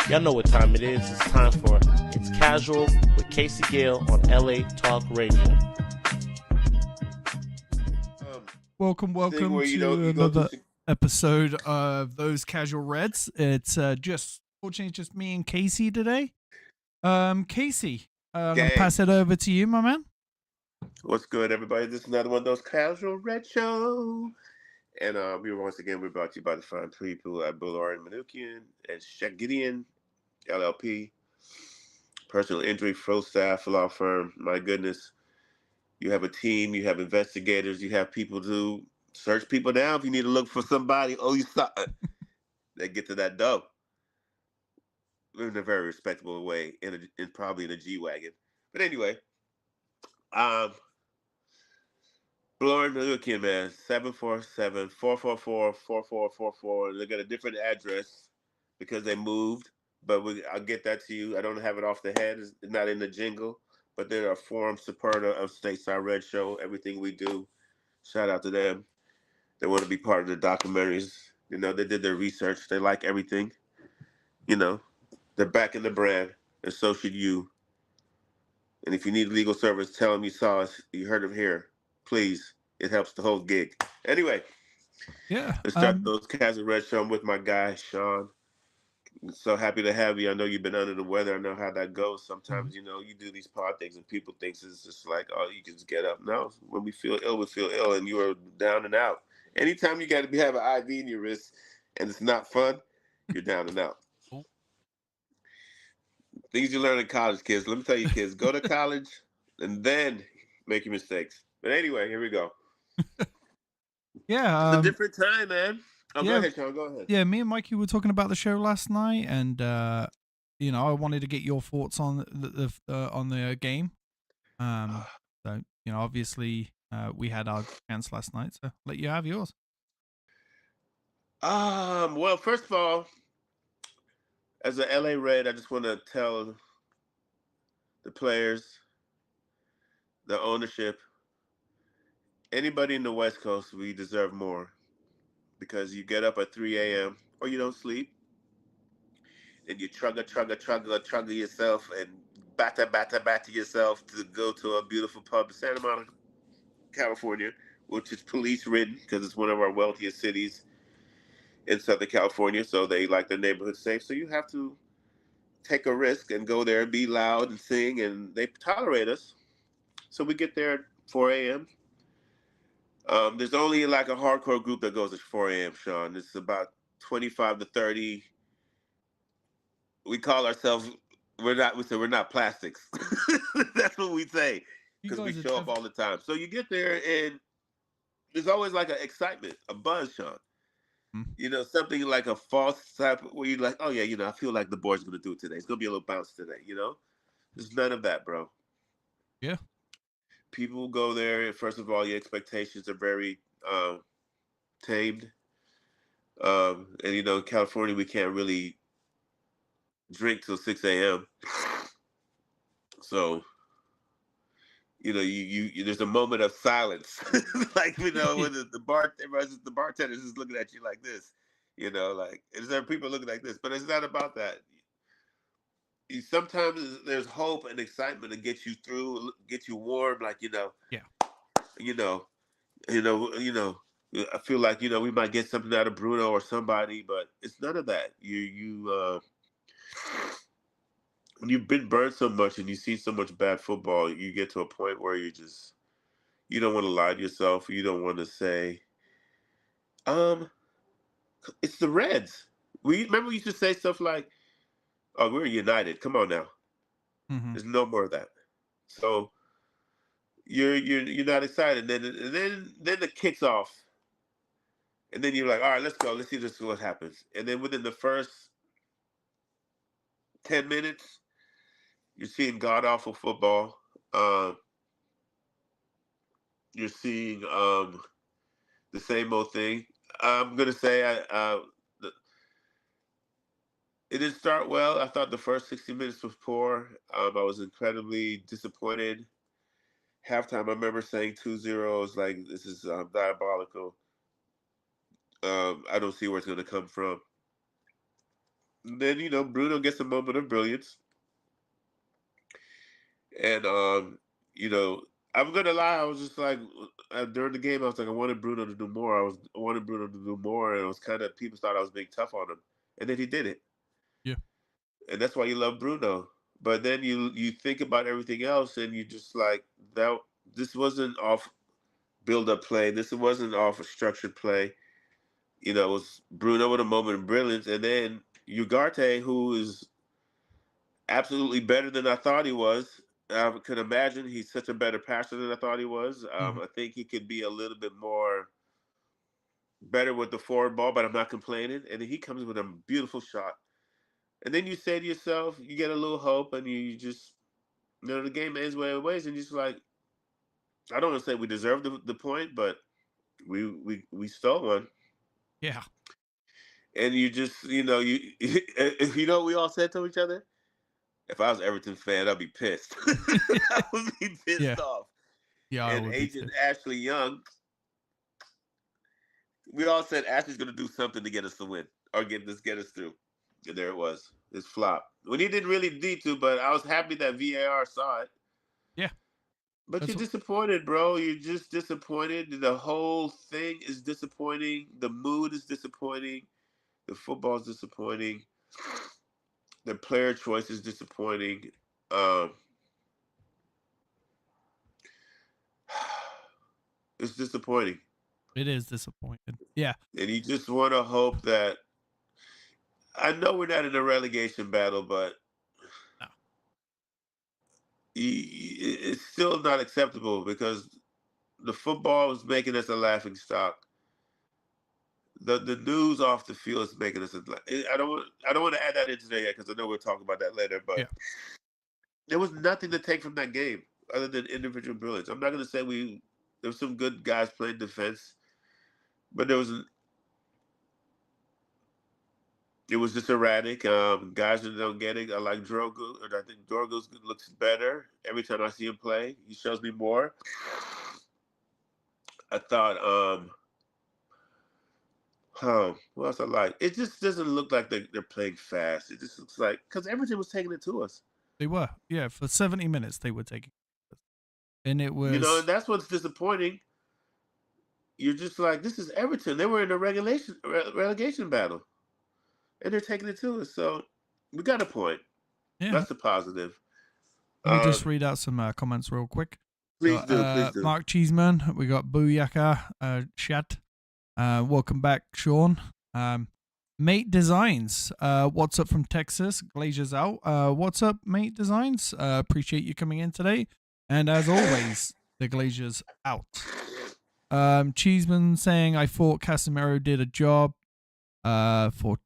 Y'all know what time it is. It's time for It's Casual with Casey Gale on LA Talk Radio. Welcome to another episode of Those Casual Reds. It's just me and Casey today. Casey, I'm going to pass it over to you, my man. What's good, everybody? This is another one of those Casual Red Show. And we're brought to you by the fine people at 𝗕𝗓𝙍𝙍 and 𝗕𝗓𝙍𝙍 LLP, personal injury pro staff law firm. My goodness, you have a team, you have investigators, you have people to search people down if you need to look for somebody. Oh, you saw it. They get to that dough in a very respectable way, in probably in a G-Wagon. But anyway, 𝗕𝗓𝙍𝙍, man, 747-444-4444. They got a different address because they moved, but I'll get that to you. I don't have it off the head. It's not in the jingle, but they're a forum supporter of Stateside Red Show. Everything we do, shout out to them. They want to be part of the documentaries. You know, they did their research. They like everything. You know, they're backing the brand, and so should you. And if you need legal service, tell them you saw us. You heard it here. Please, it helps the whole gig. Anyway, let's start Those Casual Red Show. I'm with my guy, Sean. I'm so happy to have you. I know you've been under the weather. I know how that goes. Sometimes, you know, you do these pod things and people think it's just like, oh, you can just get up. No, when we feel ill, and you are down and out. Anytime you got to have an IV in your wrist and it's not fun, you're down and out. Things you learn in college, kids. Let me tell you, kids, go to college and then make your mistakes. But anyway, here we go. Yeah. It's a different time, man. Oh, yeah. Go ahead, Sean. Go ahead. Yeah, me and Mikey were talking about the show last night, and you know, I wanted to get your thoughts on the game. So you know, obviously, we had our chance last night, so let you have yours. Well, first of all, as an LA Red, I just want to tell the players, the ownership, anybody in the West Coast, we deserve more, because you get up at 3 a.m. or you don't sleep, and you chugga yourself and batter yourself to go to a beautiful pub in Santa Monica, California, which is police ridden because it's one of our wealthiest cities in Southern California, so they like their neighborhood safe. So you have to take a risk and go there and be loud and sing, and they tolerate us. So we get there at 4 a.m. There's only like a hardcore group that goes at 4 a.m., Sean. It's about 25 to 30. We call ourselves, we're not plastics. That's what we say, because we show up all the time. So you get there and there's always like an excitement, a buzz, Sean. You know, something like a false type where you're like, oh yeah, you know, I feel like the boys going to do it today. It's going to be a little bounce today, you know? There's none of that, bro. Yeah. People go there, and first of all, your expectations are very tamed. And, you know, in California, we can't really drink till 6 a.m. So, you know, you there's a moment of silence. Like, you know, when the bartender's just looking at you like this, you know, like, is there people looking like this? But it's not about that. Sometimes there's hope and excitement to get you through, get you warm, like, you know. Yeah. You know, I feel like, you know, we might get something out of Bruno or somebody, but it's none of that. When you've been burned so much and you see so much bad football, you get to a point where you don't want to lie to yourself. You don't want to say, it's the Reds. Remember we used to say stuff like, oh, we're united. Come on now. Mm-hmm. There's no more of that. So you're not excited. And then the kicks off. And then you're like, all right, let's go. Let's see what happens. And then within the first 10 minutes, you're seeing god-awful football. You're seeing the same old thing. I'm going to say it didn't start well. I thought the first 60 minutes was poor. I was incredibly disappointed. Halftime, I remember saying 2-0. I was like, this is diabolical. I don't see where it's going to come from. then Bruno gets a moment of brilliance, and I'm gonna lie, I was just like during the game, I was like, I wanted Bruno to do more. I wanted Bruno to do more, and it was kind of people thought I was being tough on him, and then he did it. Yeah, and that's why you love Bruno. But then you think about everything else, and you just like that. This wasn't off build up play. This wasn't off a structured play. It was Bruno with a moment of brilliance, and then Ugarte, who is absolutely better than I thought he was. I could imagine he's such a better passer than I thought he was. I think he could be a little bit more better with the forward ball, but I'm not complaining. And then he comes with a beautiful shot. And then you say to yourself, you get a little hope, and you just, the game ends where it ways, and you're just like, I don't want to say we deserve the point, but we stole one. Yeah. And you just, you what we all said to each other? If I was Everton fan, I'd be pissed. I would be pissed off. Yeah. And Agent Ashley Young, we all said Ashley's going to do something to get us to win or get us through. And there it was. It's flop. When he didn't really need to, but I was happy that VAR saw it. Yeah. But you're disappointed, bro. You're just disappointed. The whole thing is disappointing. The mood is disappointing. The football is disappointing. The player choice is disappointing. It's disappointing. It is disappointing. Yeah. And you just want to hope that. I know we're not in a relegation battle, but no. It's still not acceptable because the football is making us a laughing stock. The news off the field is making us. I don't want to add that in today yet because I know we'll talk about that later. But there was nothing to take from that game other than individual brilliance. I'm not going to say there were some good guys playing defense, but it was just erratic. Guys that don't get it. I like Drogo, and I think Drogo looks better every time I see him play. He shows me more. I thought. What else I like? It just doesn't look like they're playing fast. It just looks like because Everton was taking it to us. They were, yeah. For 70 minutes, they were taking it, and it was. And that's what's disappointing. You're just like, this is Everton. They were in a relegation battle, and they're taking it to us. So we got a point. Yeah, that's a positive. Let me just read out some comments real quick. Please do. Mark Cheeseman, we got 𝗈𝗊𝙍𝙀, Shat. Welcome back, Sean. Mate Designs, what's up from Texas? Glazers out. What's up, Mate Designs? Appreciate you coming in today. And as always, the Glazers out. Cheeseman saying, I thought Casemiro did a job from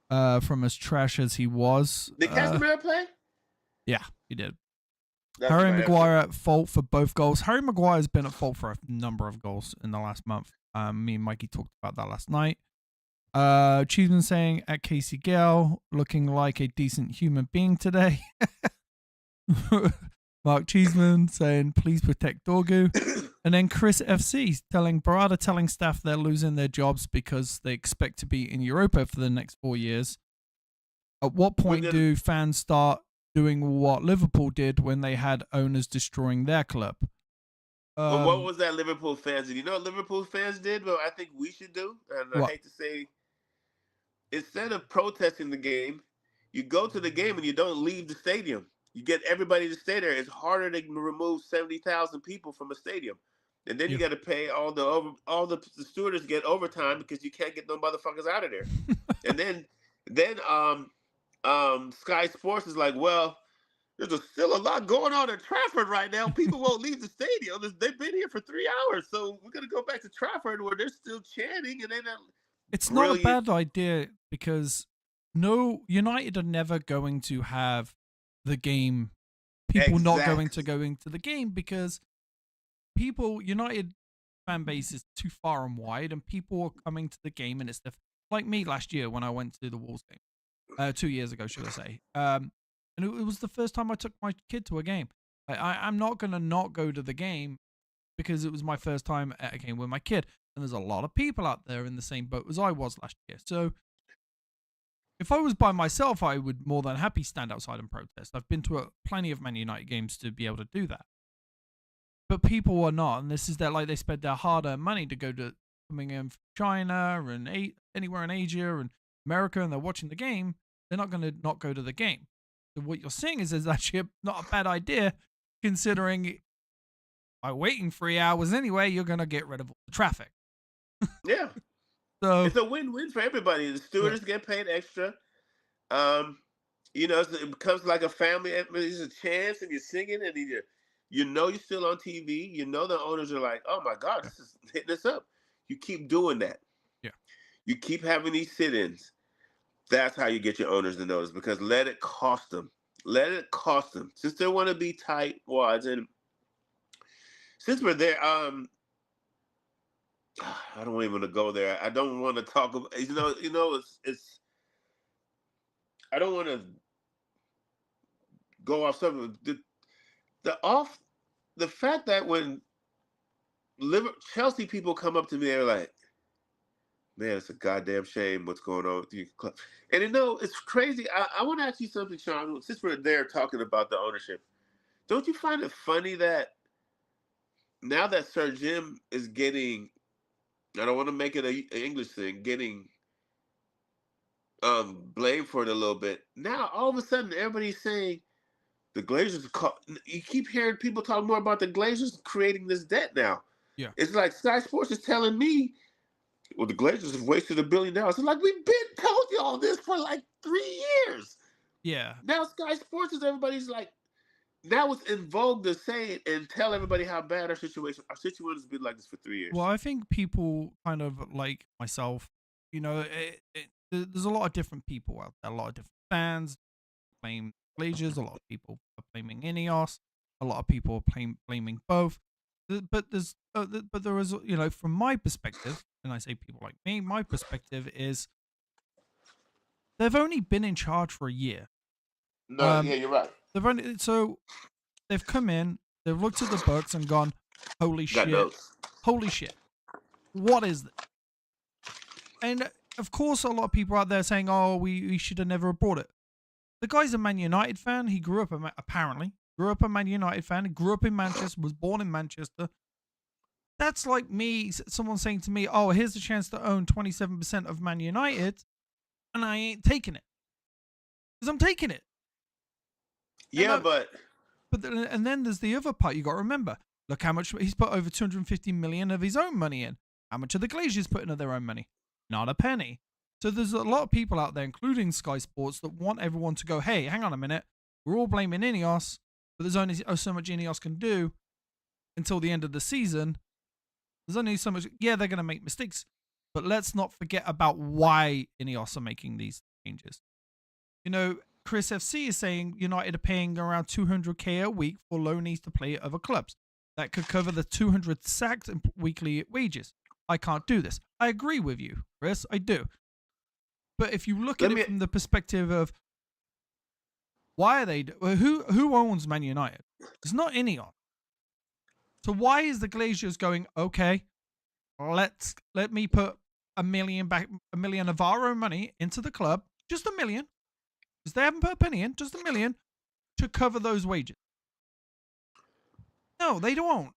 as trash as he was. Did Casemiro play? Yeah, he did. Harry Maguire at fault for both goals. Harry Maguire has been at fault for a number of goals in the last month. Me and Mikey talked about that last night. Cheeseman saying at 𝗬𝗍𝙀, looking like a decent human being today. Mark Cheeseman saying, please protect Dorgu. And then Chris FC telling staff they're losing their jobs because they expect to be in Europa for the next 4 years. At what point do fans start doing what Liverpool did when they had owners destroying their club? Well, what was that Liverpool fans did? You know what Liverpool fans did? Well, I think we should do. And I hate to say, instead of protesting the game, you go to the game and you don't leave the stadium. You get everybody to stay there. It's harder to remove 70,000 people from a stadium. And then you got to pay all the stewardess get overtime because you can't get no motherfuckers out of there. And then Sky Sports is like, well, there's still a lot going on at Trafford right now. People won't leave the stadium. They've been here for 3 hours, so we're gonna go back to Trafford where they're still chanting and they're not. It's not a bad idea because United are never going to have the game. People not going to go into the game because United fan base is too far and wide, and people are coming to the game, and it's like me last year when I went to the Wolves game, 2 years ago, should I say? And it was the first time I took my kid to a game. I'm not going to not go to the game because it was my first time at a game with my kid. And there's a lot of people out there in the same boat as I was last year. So if I was by myself, I would more than happy stand outside and protest. I've been to plenty of Man United games to be able to do that. But people are not, and this is that, like, they spend their hard-earned money to go to coming in from China and anywhere in Asia and America, and they're watching the game. They're not going to not go to the game. So what you're seeing is actually not a bad idea, considering by waiting 3 hours anyway, you're going to get rid of all the traffic. Yeah. So it's a win-win for everybody. The stewards get paid extra. It becomes like a family. It's a chance, and you're singing, and you're still on TV. The owners are like, oh my God, this is hitting us up. You keep doing that. Yeah. You keep having these sit-ins. That's how you get your owners to notice, because let it cost them. Let it cost them. Since they want to be tight wads, and since we're there, I don't even want to go there. I don't want to talk about, it's I don't want to go off something. The fact that when Chelsea people come up to me, they're like, man, it's a goddamn shame what's going on with your club. And it's crazy. I want to ask you something, Sean, since we're there talking about the ownership. Don't you find it funny that now that Sir Jim is getting, I don't want to make it an English thing, getting blamed for it a little bit. Now, all of a sudden, everybody's saying the Glazers, you keep hearing people talk more about the Glazers creating this debt now. Yeah. It's like Sky Sports is telling me, well, the Glazers have wasted $1 billion. It's like, we've been told you all this for like 3 years. Yeah. Now Sky Sports is everybody's like, now it's in vogue to say it and tell everybody how bad our situation has been like this for 3 years. Well, I think people kind of like myself, there's a lot of different people out there, a lot of different fans blame Glazers, a lot of people are blaming Ineos, a lot of people are blaming both. But there is, from my perspective, and I say people like me, my perspective is they've only been in charge for a year. No, yeah, you're right. They've come in, they've looked at the books and gone, holy shit, what is this? And of course, a lot of people out there saying, oh, we should have never brought it. The guy's a Man United fan. He grew up a Man United fan. He grew up in Manchester, was born in Manchester. That's like me, someone saying to me, oh, here's a chance to own 27% of Man United, and I ain't taking it. Because I'm taking it. Yeah, and then there's the other part you got to remember. Look how much he's put over 250 million of his own money in. How much are the Glazers putting of their own money? Not a penny. So there's a lot of people out there, including Sky Sports, that want everyone to go, hey, hang on a minute. We're all blaming Ineos, but there's only so much Ineos can do until the end of the season. There's only so much. Yeah, they're going to make mistakes, but let's not forget about why Ineos are making these changes. Chris FC is saying United are paying around 200k a week for loanees to play at other clubs. That could cover the 200 sacked weekly wages. I can't do this. I agree with you, Chris. I do. But if you look at it from the perspective of why are they, who owns Man United? It's not Ineos. So why is the Glazers going, okay, let me put $1 million of our own money into the club, just $1 million, because they haven't put a penny in, just $1 million to cover those wages. No, they don't.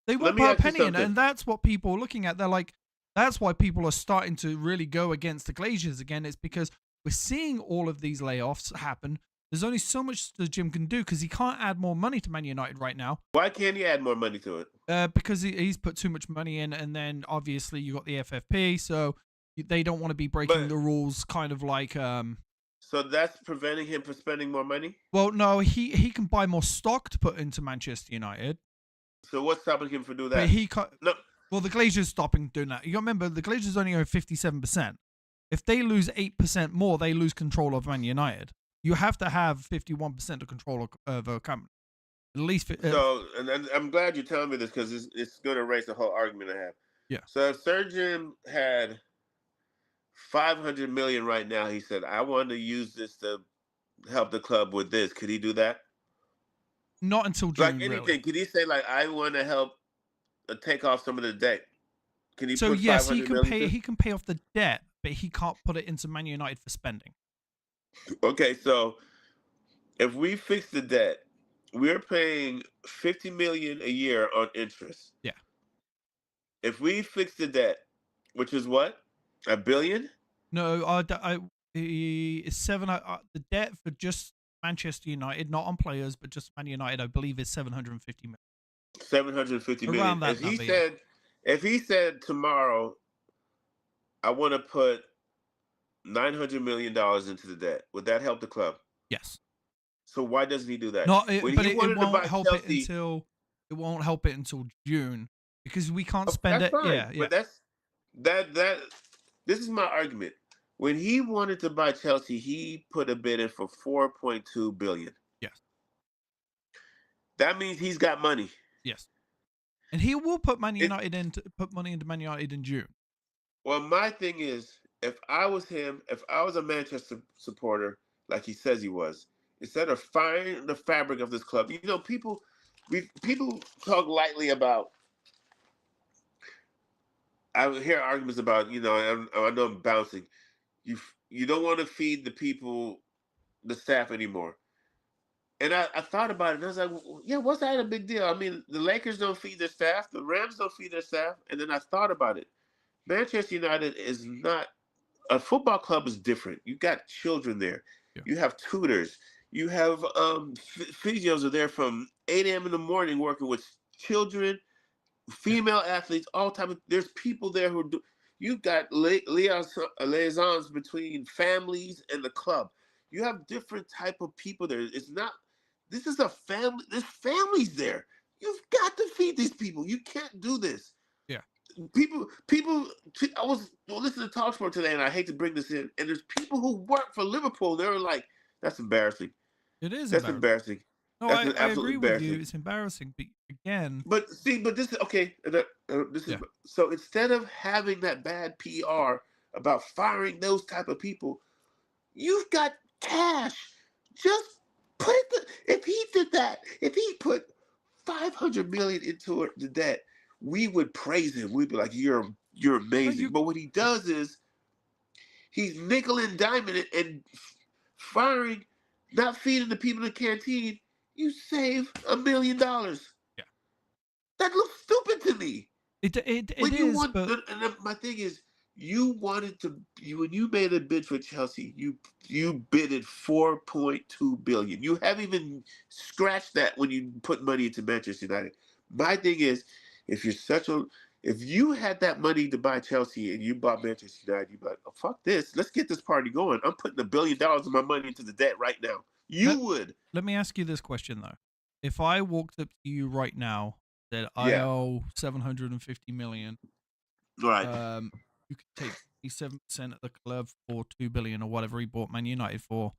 They won't put a penny in, and that's what people are looking at. They're like, that's why people are starting to really go against the Glazers again. It's because we're seeing all of these layoffs happen. There's only so much the Jim can do because he can't add more money to Man United right now. Why can't he add more money to it? Because he's put too much money in, and then obviously you got the FFP, so they don't want to be breaking the rules, kind of like. So that's preventing him from spending more money? Well, no, he can buy more stock to put into Manchester United. So what's stopping him from doing that? But he can't. No. Well, the Glazers stopping doing that. You got to remember, the Glazers only own 57%. If they lose 8% more, they lose control of Man United. You have to have 51% of control of a company. At least. And I'm glad you're telling me this because it's going to erase the whole argument I have. Yeah. So if Sir Jim had $500 million right now, he said, I want to use this to help the club with this. Could he do that? Not until June. Like anything. Really. Could he say, like, I want to help take off some of the debt? Can he? So put yes, he can pay off the debt, but he can't put it into Man United for spending. Okay, so if we fix the debt, we're paying 50 million a year on interest. Yeah. If we fix the debt, which is what? $1 billion? No, it's seven. The debt for just Manchester United, not on players, but just Man United, I believe is 750 million. 750 million. Around that number, If he said tomorrow, I want to put $900 million into the debt, would that help the club? Yes. So why doesn't he do that? It won't help it until June, because we can't spend it. Fine. Yeah, But that. This is my argument. When he wanted to buy Chelsea, he put a bid in for 4.2 billion. Yes. That means he's got money. Yes. And he will put money into Man United in June. Well, my thing is, if I was him, if I was a Manchester supporter, like he says he was, instead of firing the fabric of this club, people talk lightly about. I hear arguments about, I know I'm bouncing. You don't want to feed the people, the staff anymore. And I thought about it, and I was like, yeah, what's that a big deal? I mean, the Lakers don't feed their staff, the Rams don't feed their staff, and then I thought about it. Manchester United is not a football club is different. You got children there. Yeah. You have tutors. You have physios are there from 8 a.m. in the morning working with children, female athletes, all type of. There's people there who do. You got liaisons between families and the club. You have different type of people there. It's not. This is a family. There's families there. You've got to feed these people. You can't do this. Yeah. People. I was listening to TalkSport today, and I hate to bring this in. And there's people who work for Liverpool. They were like, "That's embarrassing." It is. That's embarrassing. No, I agree with you. It's embarrassing. But again. But this is okay. This is so instead of having that bad PR about firing those type of people, you've got cash. Just put if he did that, if he put 500 million into the debt, we would praise him. We'd be like, you're amazing. But what he does is he's nickel and diming it and firing, not feeding the people in the canteen. You save $1 million. Yeah, that looks stupid to me. It is. And my thing is, when you made a bid for Chelsea, you bidded 4.2 billion. You haven't even scratched that when you put money into Manchester United. My thing is, if you had that money to buy Chelsea and you bought Manchester United, you'd be like, oh, fuck this. Let's get this party going. I'm putting $1 billion of my money into the debt right now. Let me ask you this question though: if I walked up to you right now, said I owe 750 million, right? You could take 7% of the club for 2 billion or whatever he bought Man United for,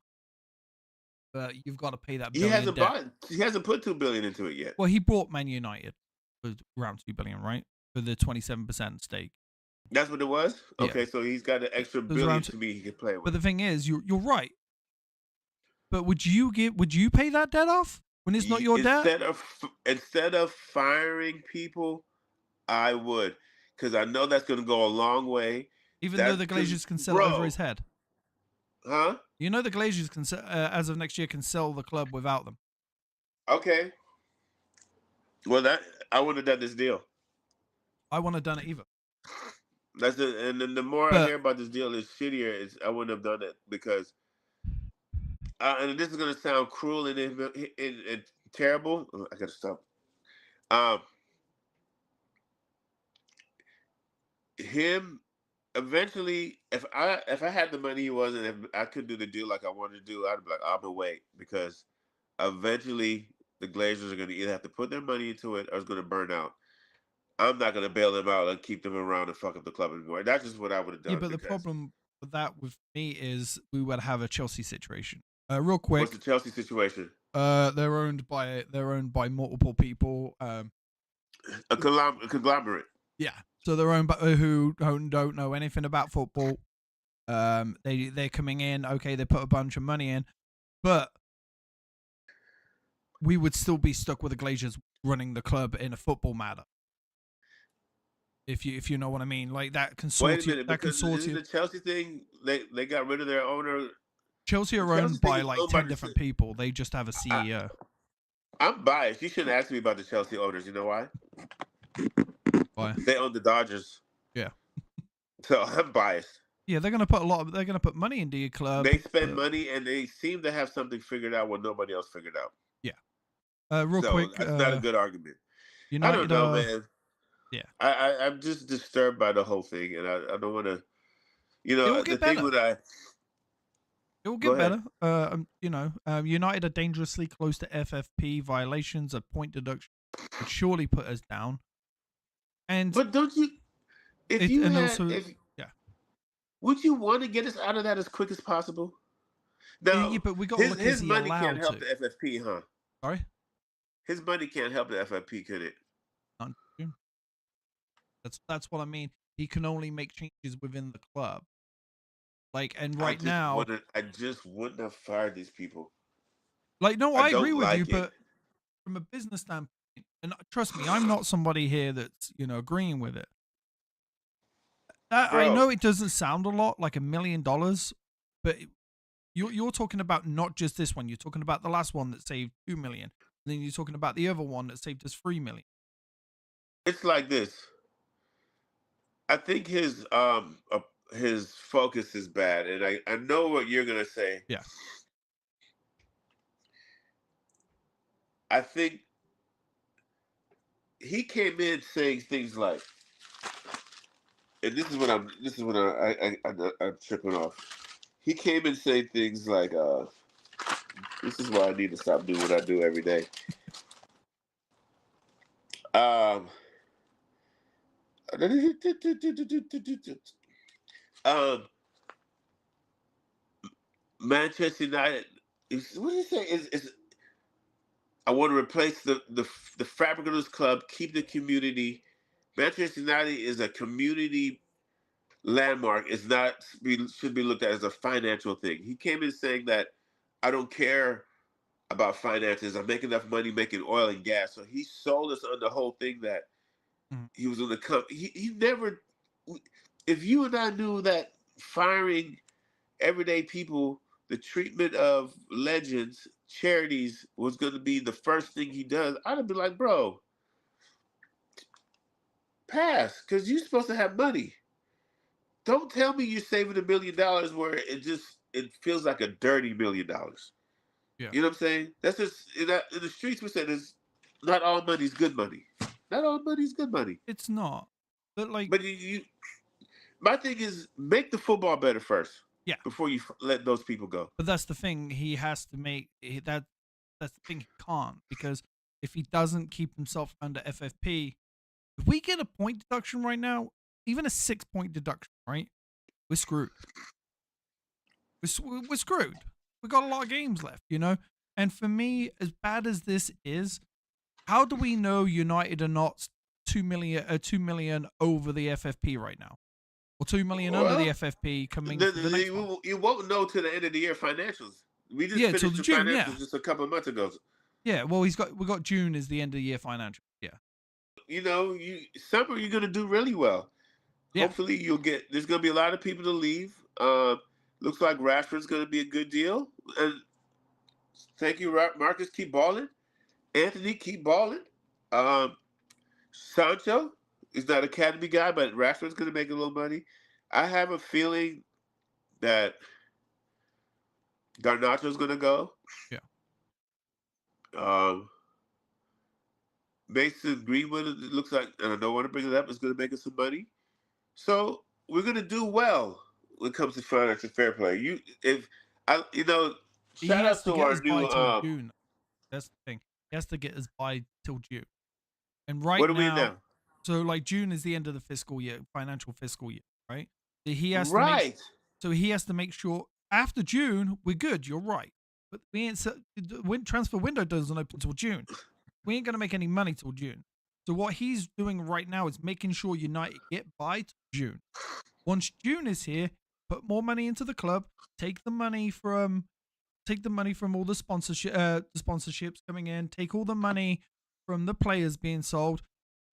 but you've got to pay that. He hasn't put 2 billion into it yet. Well, he bought Man United for around 2 billion, right? For the 27% stake. That's what it was. Okay, so he's got an extra billion to me he could play with. But the thing is, you're right. But would you pay that debt off when it's not your debt? Instead of firing people, I would, because I know that's going to go a long way. Even though the Glazers can sell over his head. Huh? You know the Glazers can, as of next year, can sell the club without them. Okay. Well, I wouldn't have done this deal. I wouldn't have done it either. And then the more I hear about this deal, it's shittier. I wouldn't have done it because. And this is gonna sound cruel and terrible. I gotta stop. Him eventually, if I had the money he was, and if I could do the deal like I wanted to do, I'd be like, I'm gonna wait, because eventually the Glazers are gonna either have to put their money into it or it's gonna burn out. I'm not gonna bail them out and keep them around and fuck up the club anymore. That's just what I would have done. Yeah, but the problem with that with me is we would have a Chelsea situation. Real quick. What's the Chelsea situation? They're owned by multiple people. A conglomerate. Yeah. So they're owned by who don't know anything about football. They're coming in. Okay, they put a bunch of money in, but we would still be stuck with the Glazers running the club in a football matter. If you know what I mean, like that consortium. Wait a minute, because the Chelsea thing, they got rid of their owner Chelsea are owned by like 10 different people. They just have a CEO. I'm biased. You shouldn't ask me about the Chelsea owners. You know why? Why? They own the Dodgers. Yeah. So I'm biased. Yeah, they're gonna put money into your club. They spend money and they seem to have something figured out what nobody else figured out. Yeah. Real quick, that's not a good argument. United, I don't know, man. Yeah. I'm just disturbed by the whole thing, and I don't want to. You know, it will get better. United are dangerously close to FFP violations. A point deduction would surely put us down. But don't you? Would you want to get us out of that as quick as possible? No, yeah, but we got his money can't help the FFP, huh? Sorry, his money can't help the FFP, could it? Not June. That's what I mean. He can only make changes within the club. Like, and right now, I just wouldn't have fired these people. Like, no, I agree with you, but from a business standpoint, and trust me, I'm not somebody here that's agreeing with it. I know it doesn't sound a lot, like $1 million, but you're talking about not just this one. You're talking about the last one that saved $2 million, and then you're talking about the other one that saved us $3 million. It's like this. I think his focus is bad, and I know what you're gonna say. Yeah. I think he came in saying things like, and this is what I'm tripping off. He came in saying things like, this is why I need to stop doing what I do every day. Manchester United, what did he say? Is I want to replace the fabric of this club, keep the community. Manchester United is a community landmark. It's not should be looked at as a financial thing. He came in saying that I don't care about finances. I make enough money making oil and gas. So he sold us on the whole thing that he was on the cup. He never. If you and I knew that firing everyday people, the treatment of legends, charities was going to be the first thing he does, I'd have been like, bro, pass, because you're supposed to have money. Don't tell me you're saving $1 million where it feels like a dirty $1 million. Yeah. You know what I'm saying? That's just in the streets. We said not all money's good money. Not all money's good money. It's not. But my thing is make the football better first. Yeah. Before you let those people go. But that's the thing. He has to make that. That's the thing. He can't, because if he doesn't keep himself under FFP, if we get a point deduction right now, even a 6-point deduction, right? We're screwed. We're screwed. We got a lot of games left, And for me, as bad as this is, how do we know United are not 2 million over the FFP right now? Or 2 million under the FFP coming for the next one. You won't know till the end of the year financials. We just finished the June, financials just a couple of months ago. Yeah, well, we got June as the end of the year financial. Yeah. Summer you're gonna do really well. Yeah. Hopefully there's gonna be a lot of people to leave. Looks like Rashford's gonna be a good deal. And thank you, Marcus. Keep balling. Anthony, keep balling. Sancho is not an academy guy, but Rashford's going to make a little money. I have a feeling that Garnacho's going to go. Yeah. Mason Greenwood, it looks like, and I don't want to bring it up, is going to make us some money. So we're going to do well when it comes to financial fair play. Shout out to our new. June. That's the thing. He has to get us by till June. And right what are we now? So like June is the end of the fiscal year, financial fiscal year, right? He has so he has to make sure after June we're good. You're right, but we ain't. When transfer window doesn't open till June, we ain't gonna make any money till June. So what he's doing right now is making sure United get by to June. Once June is here, put more money into the club. Take the money from all the sponsorships coming in. Take all the money from the players being sold,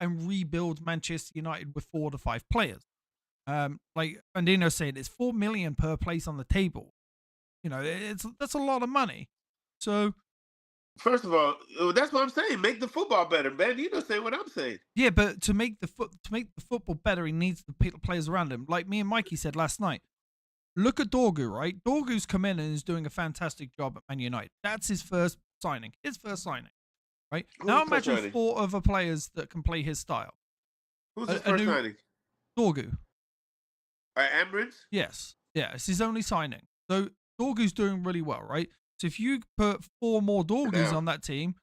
and rebuild Manchester United with 4 to 5 players. Like Andino said, it's $4 million per place on the table. that's a lot of money. So first of all, that's what I'm saying. Make the football better, man. You don't say what I'm saying. Yeah, but to make the football better, he needs the players around him. Like me and Mikey said last night. Look at 𝙈𝙊𝙍, right? 𝙈𝙁's come in and is doing a fantastic job at Man United. That's his first signing. Right? Now imagine 4 other players that can play his style. Who's his first signing? 𝙈𝙁. Amorim? Yes. Yeah, it's his only signing. So 𝙈𝙁's doing really well, right? So if you put 4 more 𝙈𝙁s on that team,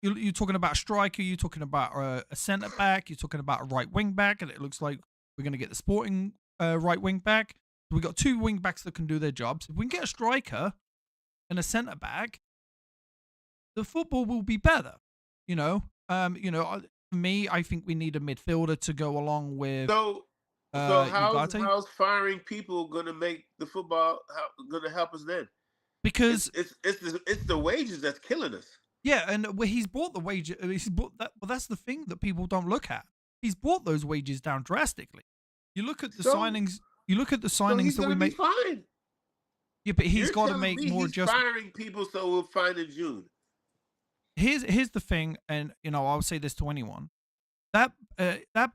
you're talking about a striker, you're talking about a centre-back, you're talking about a right wing-back, and it looks like we're going to get the Sporting right wing-back. We've got 2 wing-backs that can do their jobs. If we can get a striker and a centre-back, the football will be better. For me, I think we need a midfielder to go along with. So how's firing people going to make the football going to help us then? Because it's the wages that's killing us. Yeah, and he's brought the wages. He's brought that. Well, that's the thing that people don't look at. He's brought those wages down drastically. You look at the signings. You look at the signings that we make. Fine. Yeah, but he's got to make more adjustments. He's firing people, so we'll find in June. Here's the thing, and I'll say this to anyone: that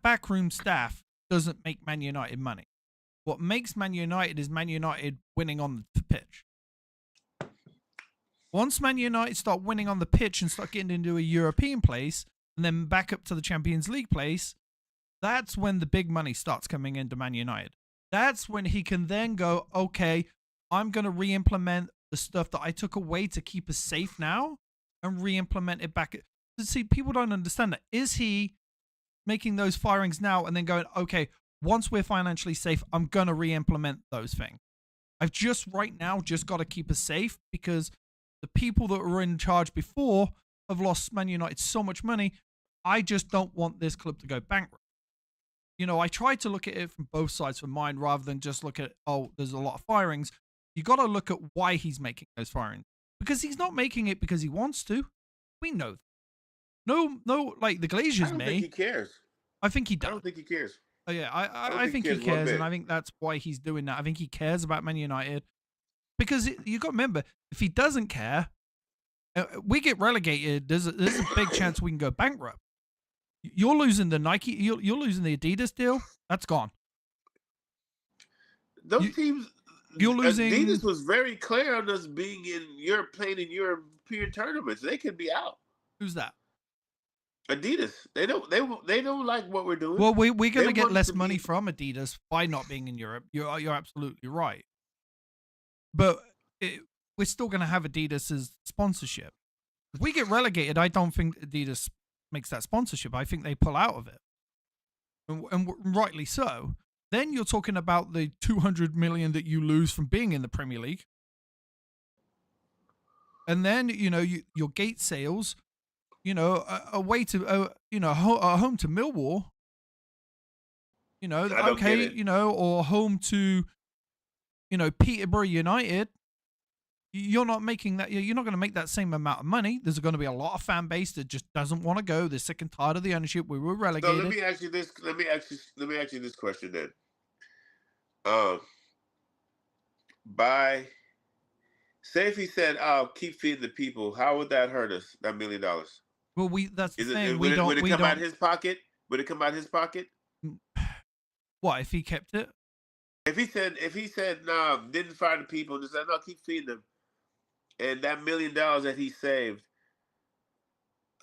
backroom staff doesn't make Man United money. What makes Man United is Man United winning on the pitch. Once Man United start winning on the pitch and start getting into a European place and then back up to the Champions League place, that's when the big money starts coming into Man United. That's when he can then go, okay, I'm going to re-implement the stuff that I took away to keep us safe now and re-implement it back. See, people don't understand that. Is he making those firings now and then going, okay, once we're financially safe, I'm going to re-implement those things. I've just right now got to keep us safe because the people that were in charge before have lost Man United so much money. I just don't want this club to go bankrupt. I try to look at it from both sides of mine rather than just look at, oh, there's a lot of firings. You got to look at why he's making those firings. Because he's not making it because he wants to. We know that. No, like the Glazers may. I don't think he cares. I think he does. I don't think he cares. Oh, yeah, I think he cares, and I think that's why he's doing that. I think he cares about Man United. Because you got to remember, if he doesn't care, we get relegated. There's a big chance we can go bankrupt. You're losing the Nike. You're losing the Adidas deal. That's gone. Those teams. You're losing. Adidas was very clear on us being in Europe, playing in European tournaments. They could be out. Who's that? Adidas. They don't like what we're doing. Well, we're going to get less money from Adidas by not being in Europe. You're absolutely right. But we're still going to have Adidas' sponsorship. If we get relegated, I don't think Adidas makes that sponsorship. I think they pull out of it. And rightly so. Then you're talking about the 200 million that you lose from being in the Premier League. And then, your gate sales, away to, home to Millwall, or home to, Peterborough United. You're not making that. You're not going to make that same amount of money. There's going to be a lot of fan base that just doesn't want to go. They're sick and tired of the ownership. We were relegated. So let me ask you this. Let me ask you this question then. Say if he said, "I'll keep feeding the people," how would that hurt us? That $1 million. Well, that's the thing. Would it come out of his pocket? Would it come out of his pocket? What if he kept it? If he said no, didn't fire the people, just said no, keep feeding them, and that $1 million that he saved,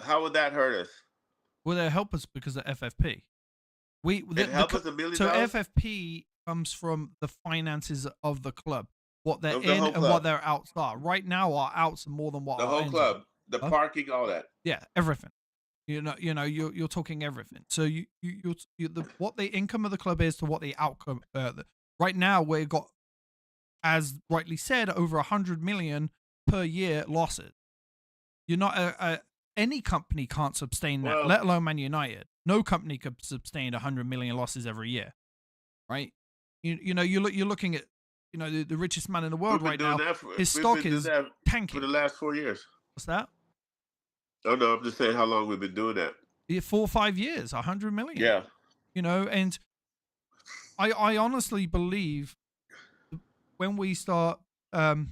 how would that hurt us? Will it help us because of FFP? Help us $1 million. So FFP comes from the finances of the club, what they're in and what their outs are. Right now, our outs are more than what the whole club, the parking, all that. Yeah, everything. You're talking everything. So what the income of the club is to what the outcome. Right now, we've got, as rightly said, over 100 million per year losses. You're not any company can't sustain that, let alone Man United. No company could sustain 100 million losses every year, right? You're looking at the richest man in the world right now. His stock is tanking for the last 4 years. What's that? Oh no, I'm just saying how long we've been doing that. 4 or 5 years, 100 million. Yeah. And I honestly believe when we start, Bandino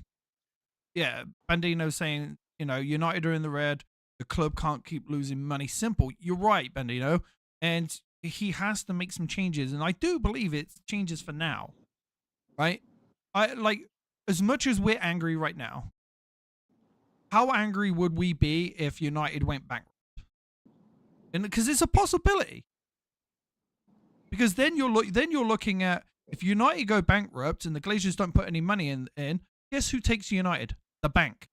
saying, United are in the red. The club can't keep losing money. Simple. You're right, Bandino. And he has to make some changes. And I do believe it's changes for now. Right? As much as we're angry right now, how angry would we be if United went bankrupt? And because it's a possibility. Because then you're looking at, if United go bankrupt and the Glazers don't put any money in, guess who takes United? The bank.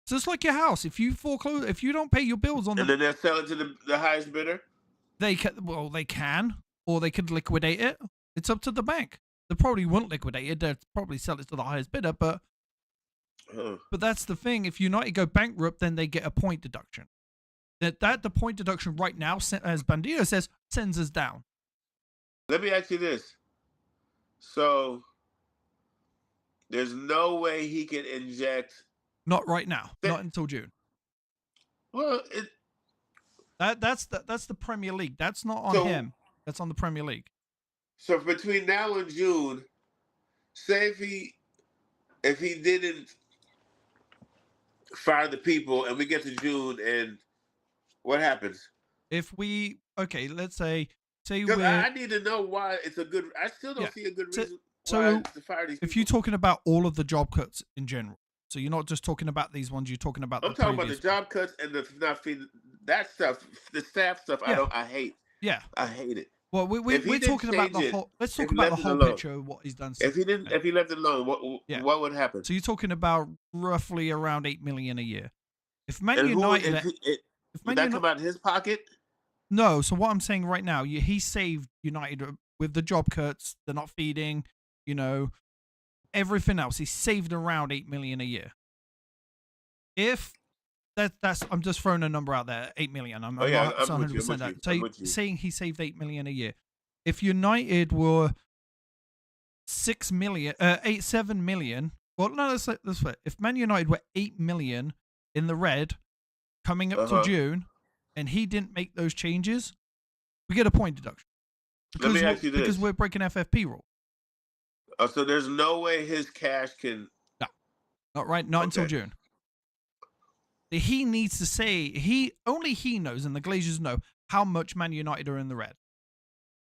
So it's like your house. If you foreclose, if you don't pay your bills on and then they'll sell it to the highest bidder. They can, or they could liquidate it. It's up to the bank. They probably won't liquidate it. They'll probably sell it to the highest bidder. But that's the thing. If United go bankrupt, then they get a point deduction. The point deduction right now, as Bandito says, sends us down. Let me ask you this. So there's no way he can inject. Not right now. Not until June. Well, that's the Premier League. That's not on him. That's on the Premier League. So between now and June, say if he didn't fire the people and we get to June, and what happens? Let's say I need to know why it's a good. I still don't see a good reason why to fire these people. If you're talking about all of the job cuts in general, so you're not just talking about these ones, you're talking about. I'm talking about the job cuts and the not feeding that stuff, the staff stuff. Yeah. I hate. Yeah, I hate it. Well, we're talking about the whole. Let's talk about the whole picture of what he's done. If he left it alone, what would happen? So you're talking about roughly around $8 million a year. If Man United, would that come out of his pocket? No. So what I'm saying right now, he saved United with the job cuts. They're not feeding, everything else. He saved around $8 million a year. If that's, I'm just throwing a number out there, $8 million. I'm not 100% that. So saying he saved $8 million a year. If United were 7 million. Well, no, let's flip. If Man United were 8 million in the red coming up to June, and he didn't make those changes, we get a point deduction. Let me ask you this. Because we're breaking FFP rule. So there's no way his cash can. No, not right. Not until June. He needs to say only he knows, and the Glazers know how much Man United are in the red.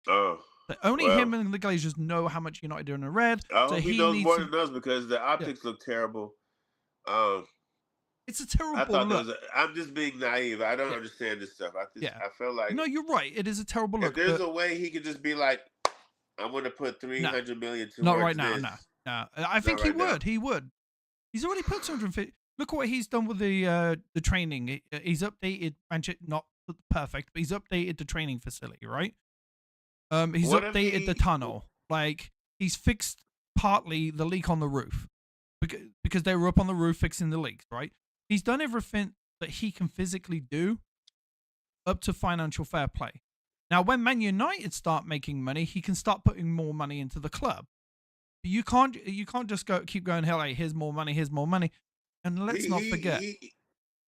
Oh. Him and the Glazers know how much United are in the red. So he knows more than us because the optics look terrible. It's a terrible look. I'm just being naive. I don't understand this stuff. I feel like. No, you're right. It is a terrible look. If there's a way he could just be like, I'm going to put 300 million towards not right now. this. No. I think he would. He would. He's already put 250. Look what he's done with the training. He's updated Manchester, not perfect, but he's updated the training facility, right? He's updated the tunnel. Like, he's fixed partly the leak on the roof because they were up on the roof fixing the leaks, right? He's done everything that he can physically do up to financial fair play. Now, when Man United start making money, he can start putting more money into the club. You can't just keep going, hey, here's more money. And let's not forget.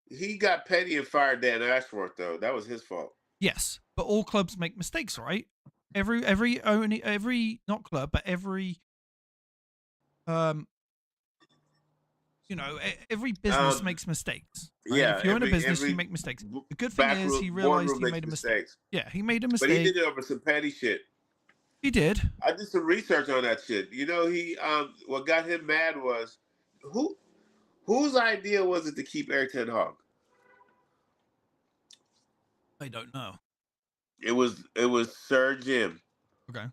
He got petty and fired Dan Ashworth, though. That was his fault. Yes, but all clubs make mistakes, right? Every not club, but every every business makes mistakes. Right? Yeah, if you're in a business, you make mistakes. The good thing is he realized he made a mistake. Yeah, he made a mistake. But he did it over some petty shit. He did. I did some research on that shit. He what got him mad was whose idea was it to keep Erik ten Hag? I don't know. It was Sir Jim. Okay.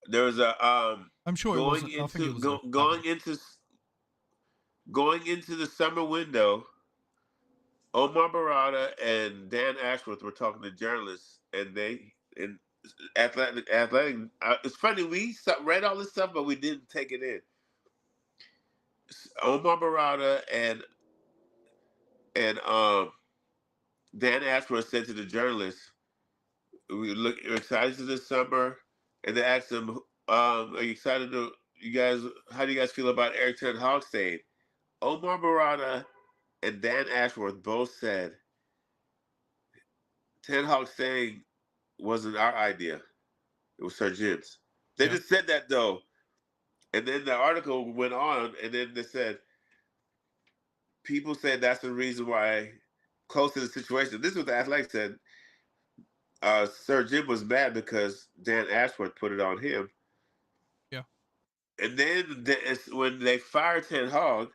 There was a I'm sure going into the summer window. Omar Barada and Dan Ashworth were talking to journalists, and Athletic. It's funny, we read all this stuff, but we didn't take it in. Omar Barada and Dan Ashworth said to the journalists, "We're excited for this summer," and they asked them, "Are you excited? How do you guys feel about Erik ten Hag staying?" Omar Barada and Dan Ashworth both said, "Ten Hag staying wasn't our idea. It was Sir Jim's." They just said that, though. And then the article went on, and then they said, people said that's the reason why, close to the situation. This is what the Athletic said. Sir Jim was mad because Dan Ashworth put it on him. Yeah. And then when they fired Ten Hag,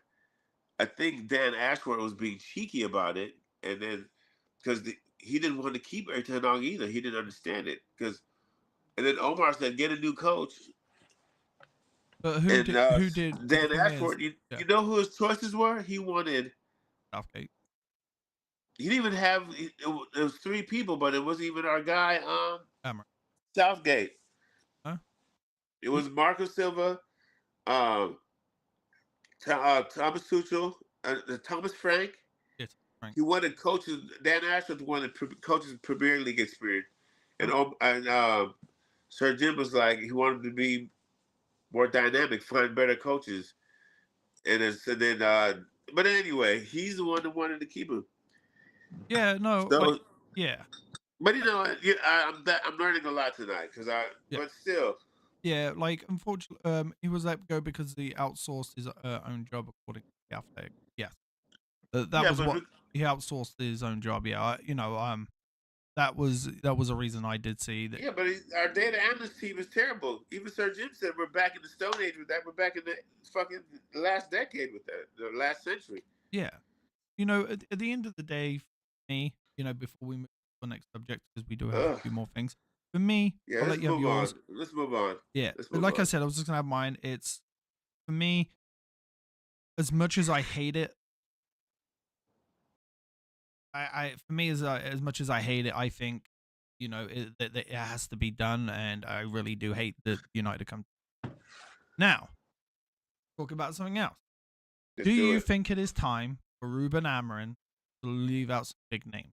I think Dan Ashworth was being cheeky about it. And then, because he didn't want to keep Eric Ten Hag either. He didn't understand it. And then Omar said, get a new coach. But who did? Dan Ashworth, you know who his choices were? He wanted Southgate. He didn't even have. It was 3 people, but it wasn't even our guy. Southgate. Huh? It was Marco Silva, Thomas Tuchel, Thomas Frank. Yes, Frank. He wanted coaches. Dan Ashworth wanted coaches Premier League experience, and Sir Jim was like, he wanted to be more dynamic, find better coaches, but anyway, he's the one that wanted to keep him. Yeah, no, yeah. But I'm learning a lot tonight but still. Yeah, like unfortunately, he was let go because he outsourced his own job, according to the Athletic. Yes, he outsourced his own job. Yeah, that was a reason I did see that. Yeah, but our data analyst team is terrible. Even Sir Jim said we're back in the Stone Age with that. We're back in the fucking last decade with that, the last century. Yeah, at the end of the day, for me, before we move to the next subject, because we do have a few more things. For me, I'll let you have yours. Let's move on. Yeah, I said, I was just gonna have mine. It's, for me, as much as I hate it, as much as I hate it, I think, that it has to be done, and I really do hate that United come. Now, talk about something else. Do you think it is time for Ruben Amorim to leave out some big names?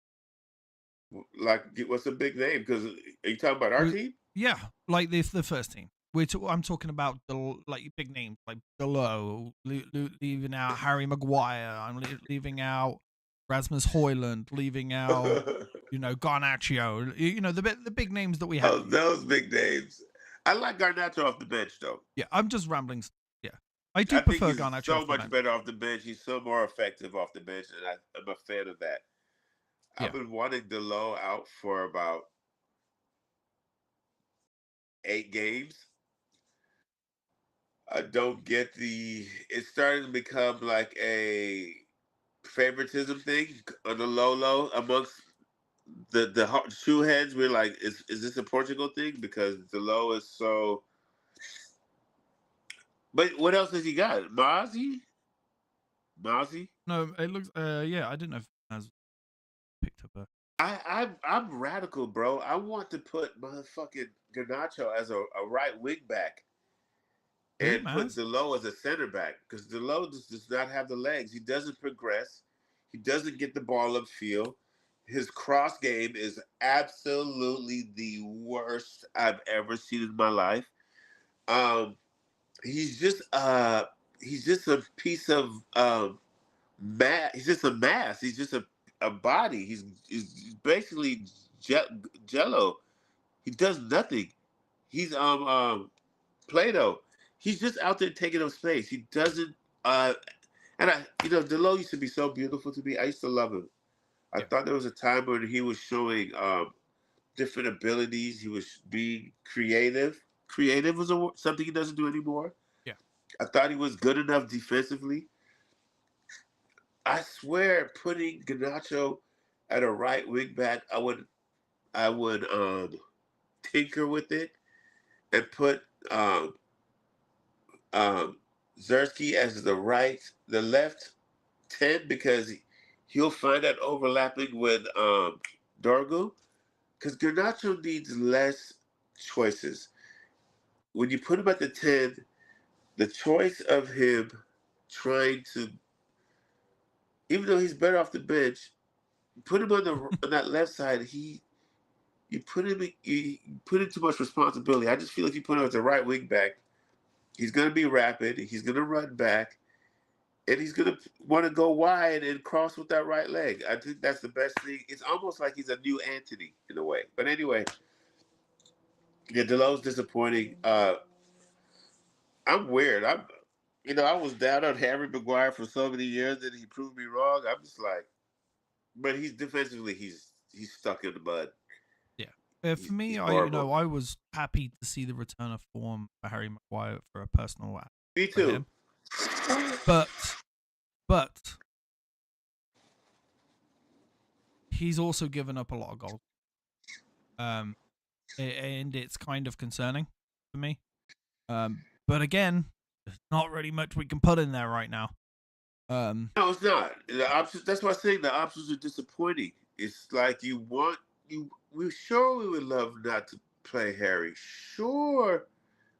Like, what's a big name? Because are you talking about our team? Yeah, like the first team. I'm talking about big names like 𝗈𝙊𝙍𝙀, leaving out Harry Maguire. I'm leaving out Rasmus Højlund, leaving out Garnacho. The big names that we have. Oh, those big names. I like Garnacho off the bench though. Yeah, I'm just rambling. Yeah, I prefer Garnacho. He's so much better off the bench. He's so more effective off the bench, and I'm a fan of that. I've been wanting 𝗈𝙍𝙍 out for about 8 games. I don't get it's starting to become like a favoritism thing on the low amongst the shoe heads. We're like, is this a Portugal thing? Because 𝗈𝙍𝙍 is so. But what else has he got? Mozzie? No, it looks. Yeah, I didn't know if it has picked up a. I'm radical, bro. I want to put motherfucking Garnacho as a right wing back, and put 𝗈𝙍𝙍 as a center back, because 𝗈𝙍𝙍 does not have the legs. He doesn't progress. He doesn't get the ball upfield. His cross game is absolutely the worst I've ever seen in my life. He's just a piece of mass. He's just a mass. He's just a body. He's basically jello. He does nothing. He's Play-Doh. He's just out there taking up space. He doesn't 𝗈𝙍𝙍 used to be so beautiful to me. I used to love him. I thought there was a time when he was showing different abilities. He was being creative. Creative was something he doesn't do anymore. Yeah. I thought he was good enough defensively. I swear, putting Garnacho at a right wing back, I would tinker with it and put 𝗍𝙬𝙬 as the left 10, because he'll find that overlapping with 𝗈𝙍𝙍, because Garnacho needs less choices. When you put him at the 10, the choice of him trying to, even though he's better off the bench, put him on that left side, you put in too much responsibility. I just feel if you put him as a right wing back, he's going to be rapid, he's going to run back, and he's going to want to go wide and cross with that right leg. I think that's the best thing. It's almost like he's a new Anthony in a way. But anyway, 𝗈𝙍𝙍's disappointing. I'm weird. I was down on Harry Maguire for so many years, and he proved me wrong. I'm just like, but he's defensively, he's stuck in the mud. Yeah. For me, He's I horrible. I was happy to see the return of form for Harry Maguire for a personal act Me for too. him. But he's also given up a lot of goals. And it's kind of concerning for me. But again, there's not really much we can put in there right now. No, it's not. The options. That's why I'm saying the options are disappointing. It's like we would love not to play Harry. Sure,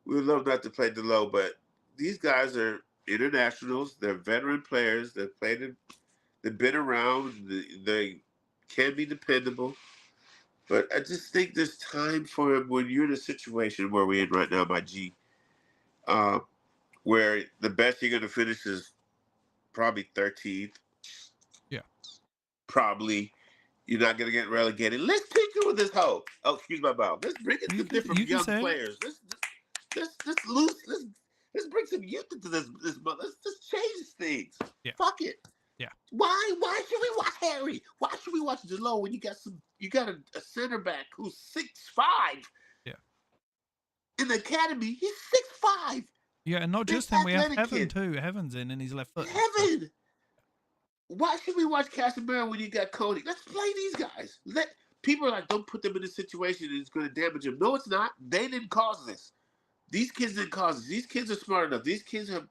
we would love not to play Delo, but these guys are internationals. They're veteran players. They've been around. They can be dependable. But I just think there's time for him when you're in a situation where we're in right now, my G, where the best you're going to finish is probably 13th. Yeah. Probably you're not going to get relegated. Let's tinker with this hoe. Oh, excuse my mouth. Let's bring in some different young players. Let's bring some youth into this. Let's just change things. Yeah. Fuck it. Yeah. Why should we watch Harry? Why should we watch Delo when you got a center back who's 6'5"? Yeah. In the academy, he's 6'5". Yeah, and not just him. We have Heaven too. Heaven's in, and he's left foot. Heaven. Why should we watch Casemiro when you got Cody? Let's play these guys. People are like, don't put them in a situation that's going to damage them. No, it's not. They didn't cause this. These kids didn't cause this. These kids are smart enough. These kids have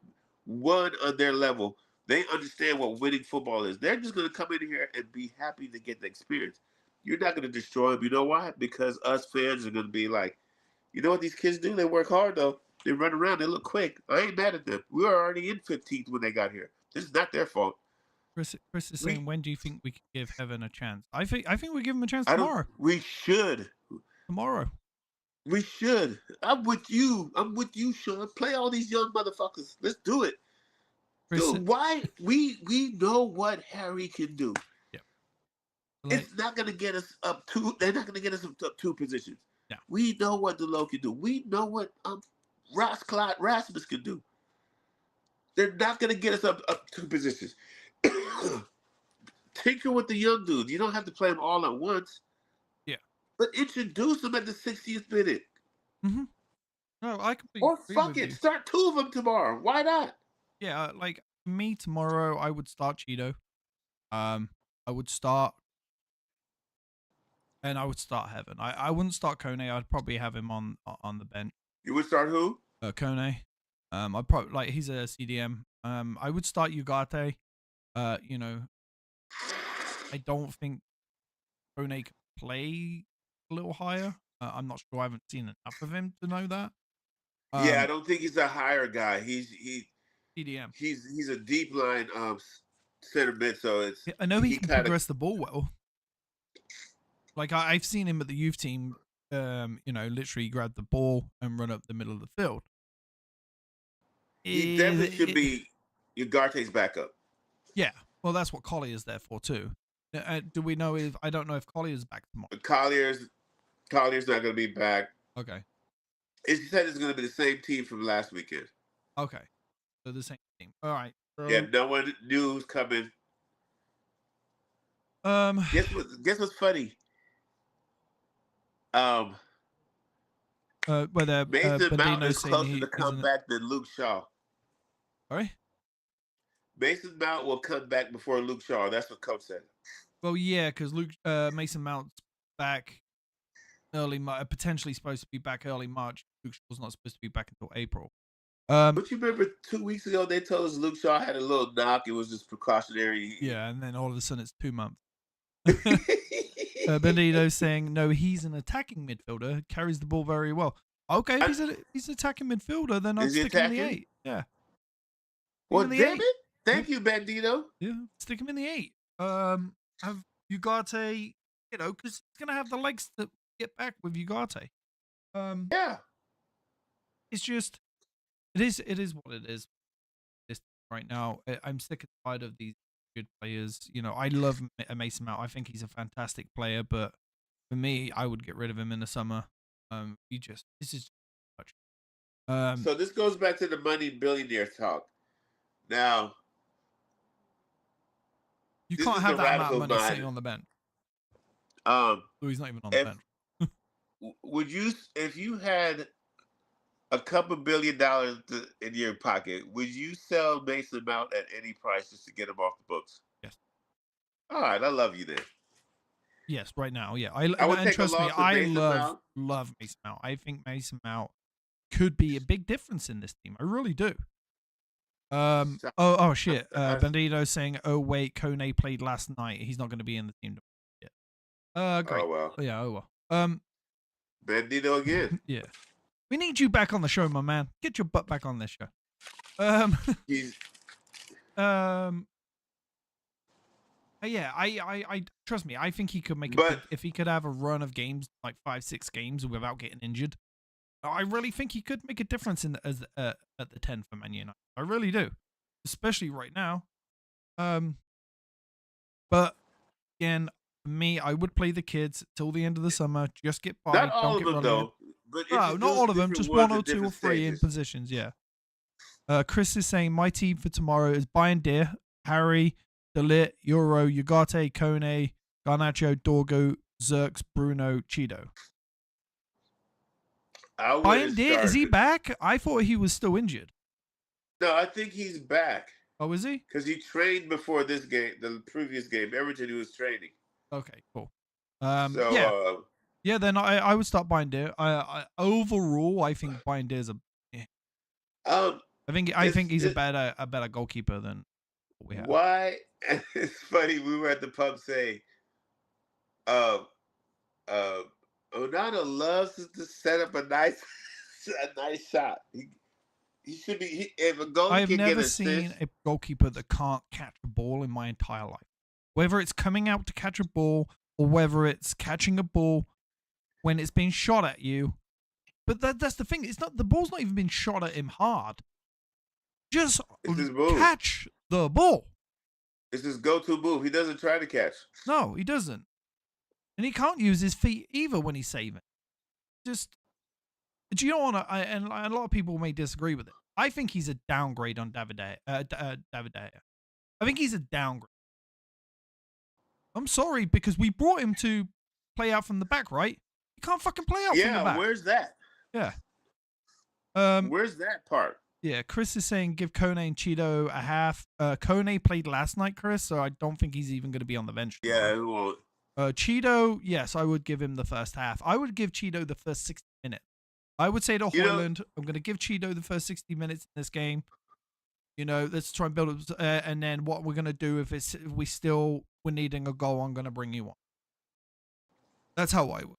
won on their level. They understand what winning football is. They're just going to come in here and be happy to get the experience. You're not going to destroy them. You know why? Because us fans are going to be like, you know what these kids do? They work hard, though. They run around. They look quick. I ain't mad at them. We were already in 15th when they got here. This is not their fault. Chris is saying, when do you think we could give Heaven a chance? I think we give him a chance tomorrow. We should. Tomorrow. We should. I'm with you, Sean. Play all these young motherfuckers. Let's do it. Dude, why? We know what Harry can do. Yeah. It's not going to get us up two. They're not going to get us up 2 positions. Yeah. We know what Delo can do. We know what Rasmus can do. They're not going to get us up 2 positions. Tinker with the young dude. You don't have to play them all at once. Yeah. But introduce them at the 60th minute. Mm-hmm. No, I completely Or fuck it. Start 2 of them tomorrow. Why not? Yeah, like me tomorrow, I would start Cheeto. I would start Heaven. I wouldn't start Kone. I'd probably have him on the bench. You would start who? Kone. I'd probably he's a CDM. I would start Ugarte. I don't think Kone can play a little higher. I'm not sure. I haven't seen enough of him to know that. Yeah, I don't think he's a higher guy. He's CDM. He's a deep line center mid, so it's. I know he can progress the ball well. Like I've seen him at the youth team. Literally grab the ball and run up the middle of the field. He definitely should be Ugarte's backup. Yeah, well, that's what Collier's there for too. Do we know if I don't know if Collier's back tomorrow? Collier's not going to be back. Okay. He said it's going to be the same team from last weekend. Okay, so the same team. All right. So, yeah, no one knew who's coming. Guess what's funny? Whether Mason Mount is closer to come back than Luke Shaw. Sorry? Mason Mount will come back before Luke Shaw. That's what coach said. Well, yeah, because Mason Mount's back early, potentially supposed to be back early March. Luke Shaw's not supposed to be back until April. But you remember 2 weeks ago they told us Luke Shaw had a little knock. It was just precautionary. Yeah, and then all of a sudden it's 2 months. Benito's saying no, he's an attacking midfielder, carries the ball very well. Okay, if he's an attacking midfielder, then I'll stick him in the 8. Yeah. Well, damn it! Thank you, Bandito. Yeah, stick him in the 8. Have Ugarte, because he's gonna have the legs to get back with Ugarte. Yeah. It's just, it is what it is. Right now, I'm sick and tired of these good players. I love Mason Mount. I think he's a fantastic player, but for me, I would get rid of him in the summer. This is too much. So this goes back to the money billionaire talk. Now, you can't have that amount of money sitting on the bench. So he's not even on the bench. Would you, if you had a couple $1 billion in your pocket, would you sell Mason Mount at any price just to get him off the books? Yes. All right, I love you then. Yes, right now, yeah. I would take trust me, I love Mason Mount. I think Mason Mount could be a big difference in this team. I really do. Oh shit. Bandito saying, "Oh wait, Kone played last night. He's not going to be in the team yet." Great. Oh well. Yeah. Oh well. Bandito again. Yeah. We need you back on the show, my man. Get your butt back on this show. Yeah, I trust me. I think he could make it if he could have a run of games, like 5-6 games without getting injured. I really think he could make a difference at the 10 for Man United. I really do, especially right now. But again, for me, I would play the kids till the end of the summer. Just get by. Not all of them, though. But no, not all of them. Just 1 or 2 or 3 in positions. Yeah. Chris is saying my team for tomorrow is 𝗕𝗊𝙍𝙍, Harry, 𝗕𝗏, 𝗈𝟏, 𝗕𝗏, Kone, Garnacho, Dorgo, Zirks, Bruno, Cheeto. 𝗕𝗊𝙍𝙍, is he back? I thought he was still injured. No, I think he's back. Oh, is he? Because he trained before this game, the previous game. Everton, he was training. Okay, cool. Yeah, then I would start 𝗕𝗊𝙍𝙍. Overall, I think 𝗕𝗊𝙍𝙍 is I think he's a better goalkeeper than what we have. Why? It's funny. We were at the pub saying, Onana loves to set up a nice shot. He should be. If a goalie I've never seen a goalkeeper that can't catch a ball in my entire life. Whether it's coming out to catch a ball or whether it's catching a ball when it's being shot at you. But that's the thing. It's not the ball's not even been shot at him hard. Just catch the ball. It's his go-to move. He doesn't try to catch. No, he doesn't. And he can't use his feet either when he's saving. Just, do you know what? And a lot of people may disagree with it. I think he's a downgrade on 𝗕𝗏𝙍𝙍. I think he's a downgrade. I'm sorry, because we brought him to play out from the back, right? He can't fucking play out from the back. Yeah, where's that? Yeah. Where's that part? Yeah, Chris is saying give Kone and Cheeto a half. Kone played last night, Chris, so I don't think he's even going to be on the bench. Yeah, he won't. Cheeto, yes, I would give him the first half. I would give Cheeto the first 60 minutes. I would say to Højlund, I'm going to give Cheeto the first 60 minutes in this game. You know, let's try and build up. And then what we're going to do if we're needing a goal, I'm going to bring you on. That's how I would.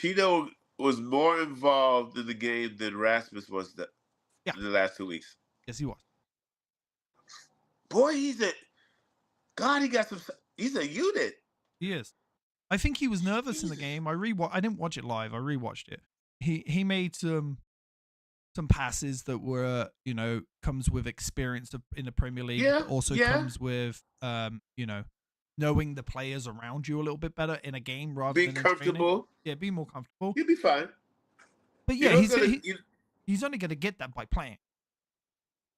Cheeto was more involved in the game than Rasmus was in the last 2 weeks. Yes, he was. Boy, he's a unit. He is. I think he was nervous in the game. I didn't watch it live. I rewatched it. He made some passes that were, comes with experience in the Premier League. Yeah, but also comes with, knowing the players around you a little bit better in a game rather than comfortable. Yeah, be more comfortable. You'll be fine. But yeah, he's only going to get that by playing.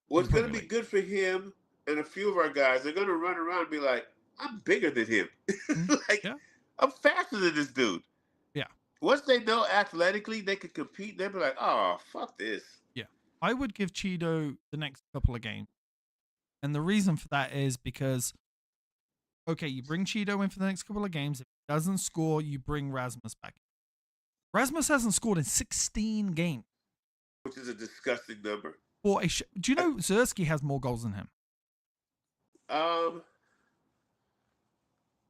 What's going to be good for him and a few of our guys, they're going to run around and be like, I'm bigger than him. I'm faster than this dude. Yeah. Once they know athletically they can compete, they'll be like, oh, fuck this. Yeah. I would give Cheeto the next couple of games. And the reason for that is because, okay, you bring Cheeto in for the next couple of games. If he doesn't score, you bring Rasmus back. Rasmus hasn't scored in 16 games. Which is a disgusting number. Do you know 𝗍𝗏𝙍𝙍 has more goals than him?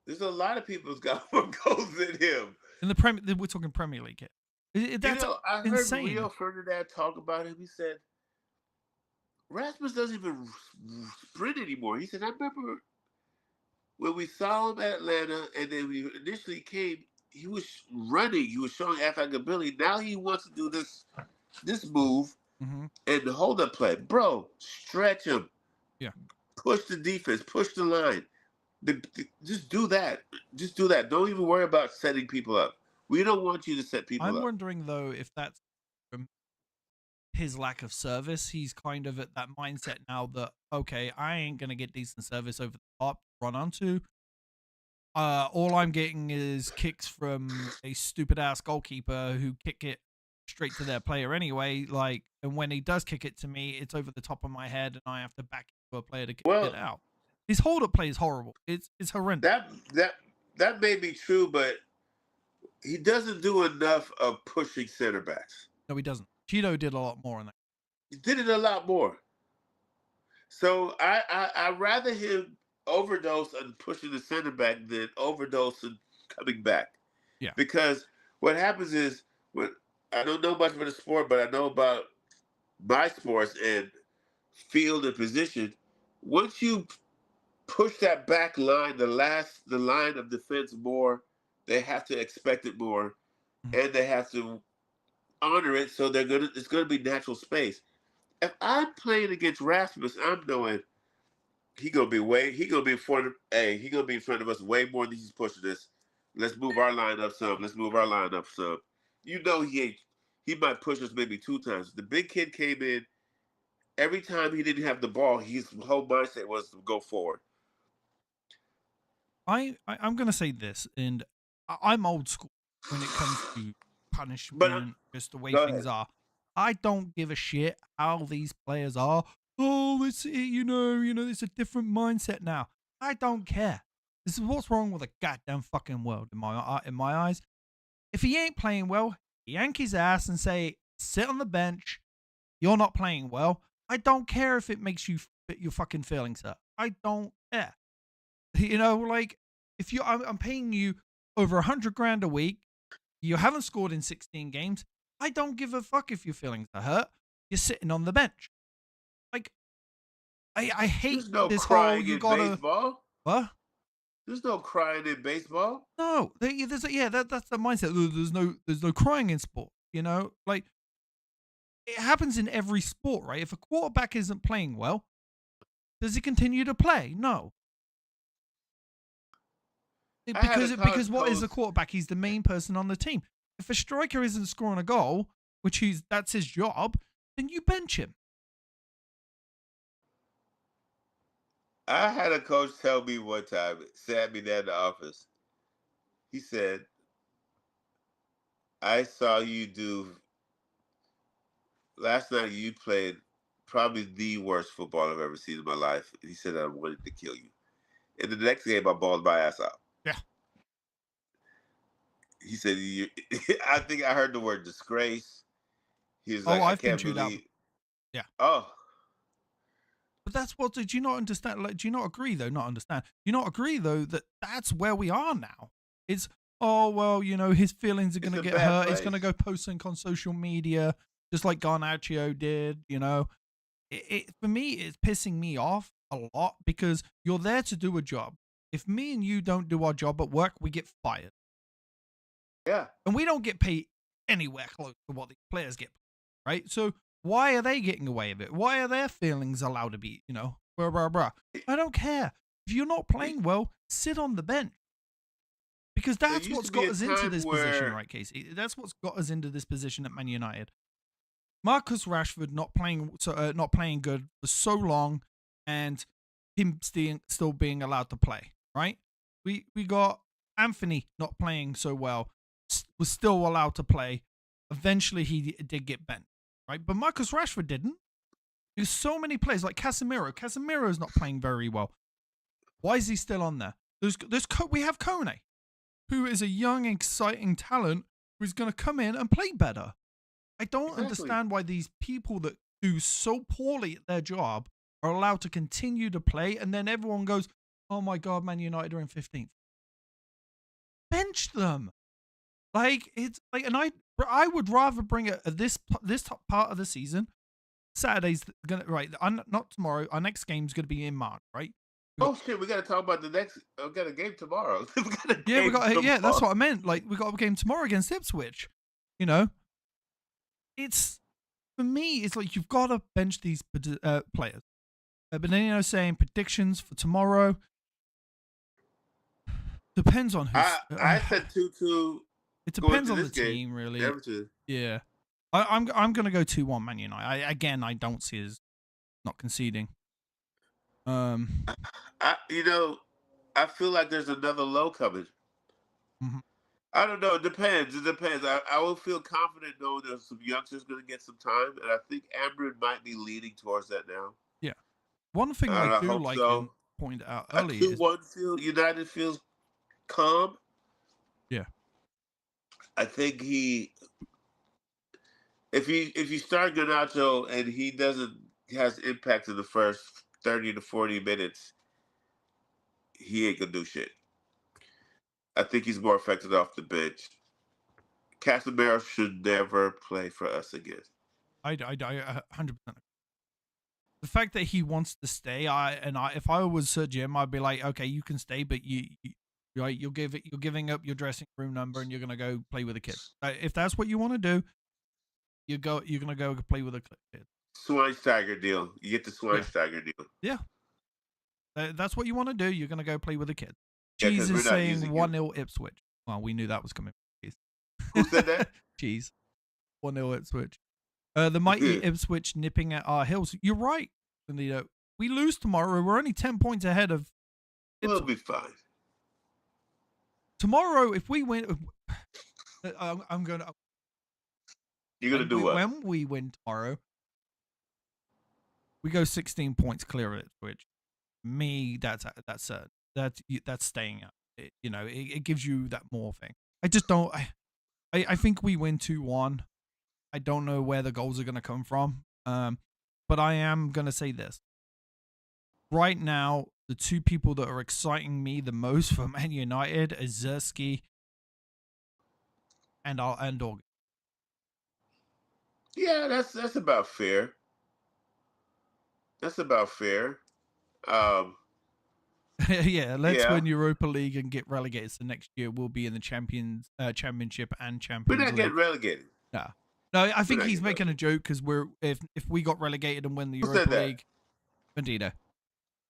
There's a lot of people who's got more goals than him. We're talking Premier League here. That's I heard insane. Rio Ferdinand talk about him. He said, Rasmus doesn't even sprint anymore. He said, I remember when we saw him at Atlanta and then we initially came, he was running. He was showing athletic ability. Now he wants to do this move and the hold-up play. Bro, stretch him. Yeah. Push the defense. Push the line. Just do that. Just do that. Don't even worry about setting people up. We don't want you to set people up. I'm wondering, though, if that's his lack of service. He's kind of at that mindset now that, okay, I ain't going to get decent service over the top, run onto. All I'm getting is kicks from a stupid ass goalkeeper who kick it straight to their player anyway. Like, and when he does kick it to me, it's over the top of my head, and I have to back to a player to get it out. His hold up play is horrible. It's horrendous. That may be true, but he doesn't do enough of pushing center backs. No, he doesn't. Cheeto did a lot more on that. He did it a lot more. So I rather him overdose on pushing the center back than overdose on coming back. Yeah. Because what happens is, when I don't know much about the sport, but I know about my sports and field and position. Once you push that back line, the line of defense more, they have to expect it more, and they have to honor it. So it's gonna be natural space. If I'm playing against Rasmus, I'm knowing he gonna be in front of us way more than he's pushing us. Let's move our line up some. You know he might push us maybe 2 times. The big kid came in. Every time he didn't have the ball, his whole mindset was to go forward. I'm gonna say this, and I'm old school when it comes to punishment, just the way things are. I don't give a shit how these players are. Oh, it's it's a different mindset now. I don't care. This is what's wrong with the goddamn fucking world in my eyes. If he ain't playing well, yank his ass and say, sit on the bench. You're not playing well. I don't care if it makes you your fucking feelings hurt. I don't care. Like, if I'm paying you over $100,000 a week. You haven't scored in 16 games. I don't give a fuck if your feelings are hurt. You're sitting on the bench. Like, I hate this whole you gotta. Baseball. What? There's no crying in baseball. No, that's the mindset. There's no crying in sport. Like, it happens in every sport, right? If a quarterback isn't playing well, does he continue to play? No. Because what is a quarterback? He's the main person on the team. If a striker isn't scoring a goal, that's his job, then you bench him. I had a coach tell me one time, sat me down in the office. He said, I saw you do, last night you played probably the worst football I've ever seen in my life. And he said, I wanted to kill you. And the next game, I balled my ass out. Yeah. He said, I think I heard the word disgrace. He was like, I've been chewed out. Yeah. Oh. But that's what, did you not understand? Like, do you not agree, though? Not understand. Do you not agree, though, that that's where we are now? It's, his feelings are going to get hurt. He's going to go posting on social media, just like 𝗕𝙊𝙍𝙀 did, For me, it's pissing me off a lot because you're there to do a job. If me and you don't do our job at work, we get fired. Yeah. And we don't get paid anywhere close to what the players get paid, right? So why are they getting away with it? Why are their feelings allowed to be, blah, blah, blah. I don't care. If you're not playing well, sit on the bench. Because that's what's got us into this position, right, Casey? That's what's got us into this position at Man United. Marcus Rashford not playing good for so long, and him still being allowed to play, right? We got Anthony not playing so well, was still allowed to play. Eventually, he did get bent, right? But Marcus Rashford didn't. There's so many players like Casemiro. Casemiro's not playing very well. Why is he still on there? We have Kone, who is a young, exciting talent who's going to come in and play better. I don't understand why these people that do so poorly at their job are allowed to continue to play, and then everyone goes, "Oh my God, Man United are in 15th." Bench them. Like, it's like, and I would rather bring it at this part of the season. Saturday's gonna not tomorrow. Our next game's gonna be in March, right? Shit, we gotta talk about the next. We got a game tomorrow. Yeah, that's what I meant. Like, we got a game tomorrow against Ipswich. It's, for me, it's like you've got to bench these players. But then, saying predictions for tomorrow depends on who. I said 2-2. It depends on the team, really. Everton. Yeah. I'm going to go 2-1 Man United. I don't see us not conceding. I feel like there's another low coming. Mm-hmm. I don't know. It depends. I will feel confident knowing there's some youngsters going to get some time, and I think Amorim might be leaning towards that now. Yeah. One thing I do like and point out early is 2-1 United feels calm. Yeah. I think if you start Garnacho and he has impact in the first 30 to 40 minutes, he ain't gonna do shit. I think he's more effective off the bench. Casemiro should never play for us again. I 100%. The fact that he wants to stay, if I was Sir Jim, I'd be like, okay, you can stay, but you're giving up your dressing room number and you're gonna go play with the kid. If that's what you want to do, you're gonna go play with the kid. Schweinsteiger deal. You get the Schweinsteiger deal. Yeah. That's what you want to do. You're gonna go play with the kid. Cheese is saying 1-0 Ipswich. Well, we knew that was coming. Who said that? Cheese. 1-0 Ipswich. The mighty Ipswich nipping at our heels. You're right, Benito. We lose tomorrow. We're only 10 points ahead of Ipswich. We'll be fine. Tomorrow, if we win, I'm going to. You're going to do what? When we win tomorrow, we go 16 points clear of Ipswich. Me, that's staying up. It gives you that more thing. I just don't. I think we win 2-1. I don't know where the goals are going to come from. But I am going to say this. Right now, the two people that are exciting me the most for Man United is 𝙍𝙀 and Dorg. Yeah, that's about fair. That's about fair. Yeah, let's win Europa League and get relegated. So next year we'll be in the Championship and Champions League. We're not getting relegated. No, I think he's making a joke because if we got relegated and win the Europa League, Bandito.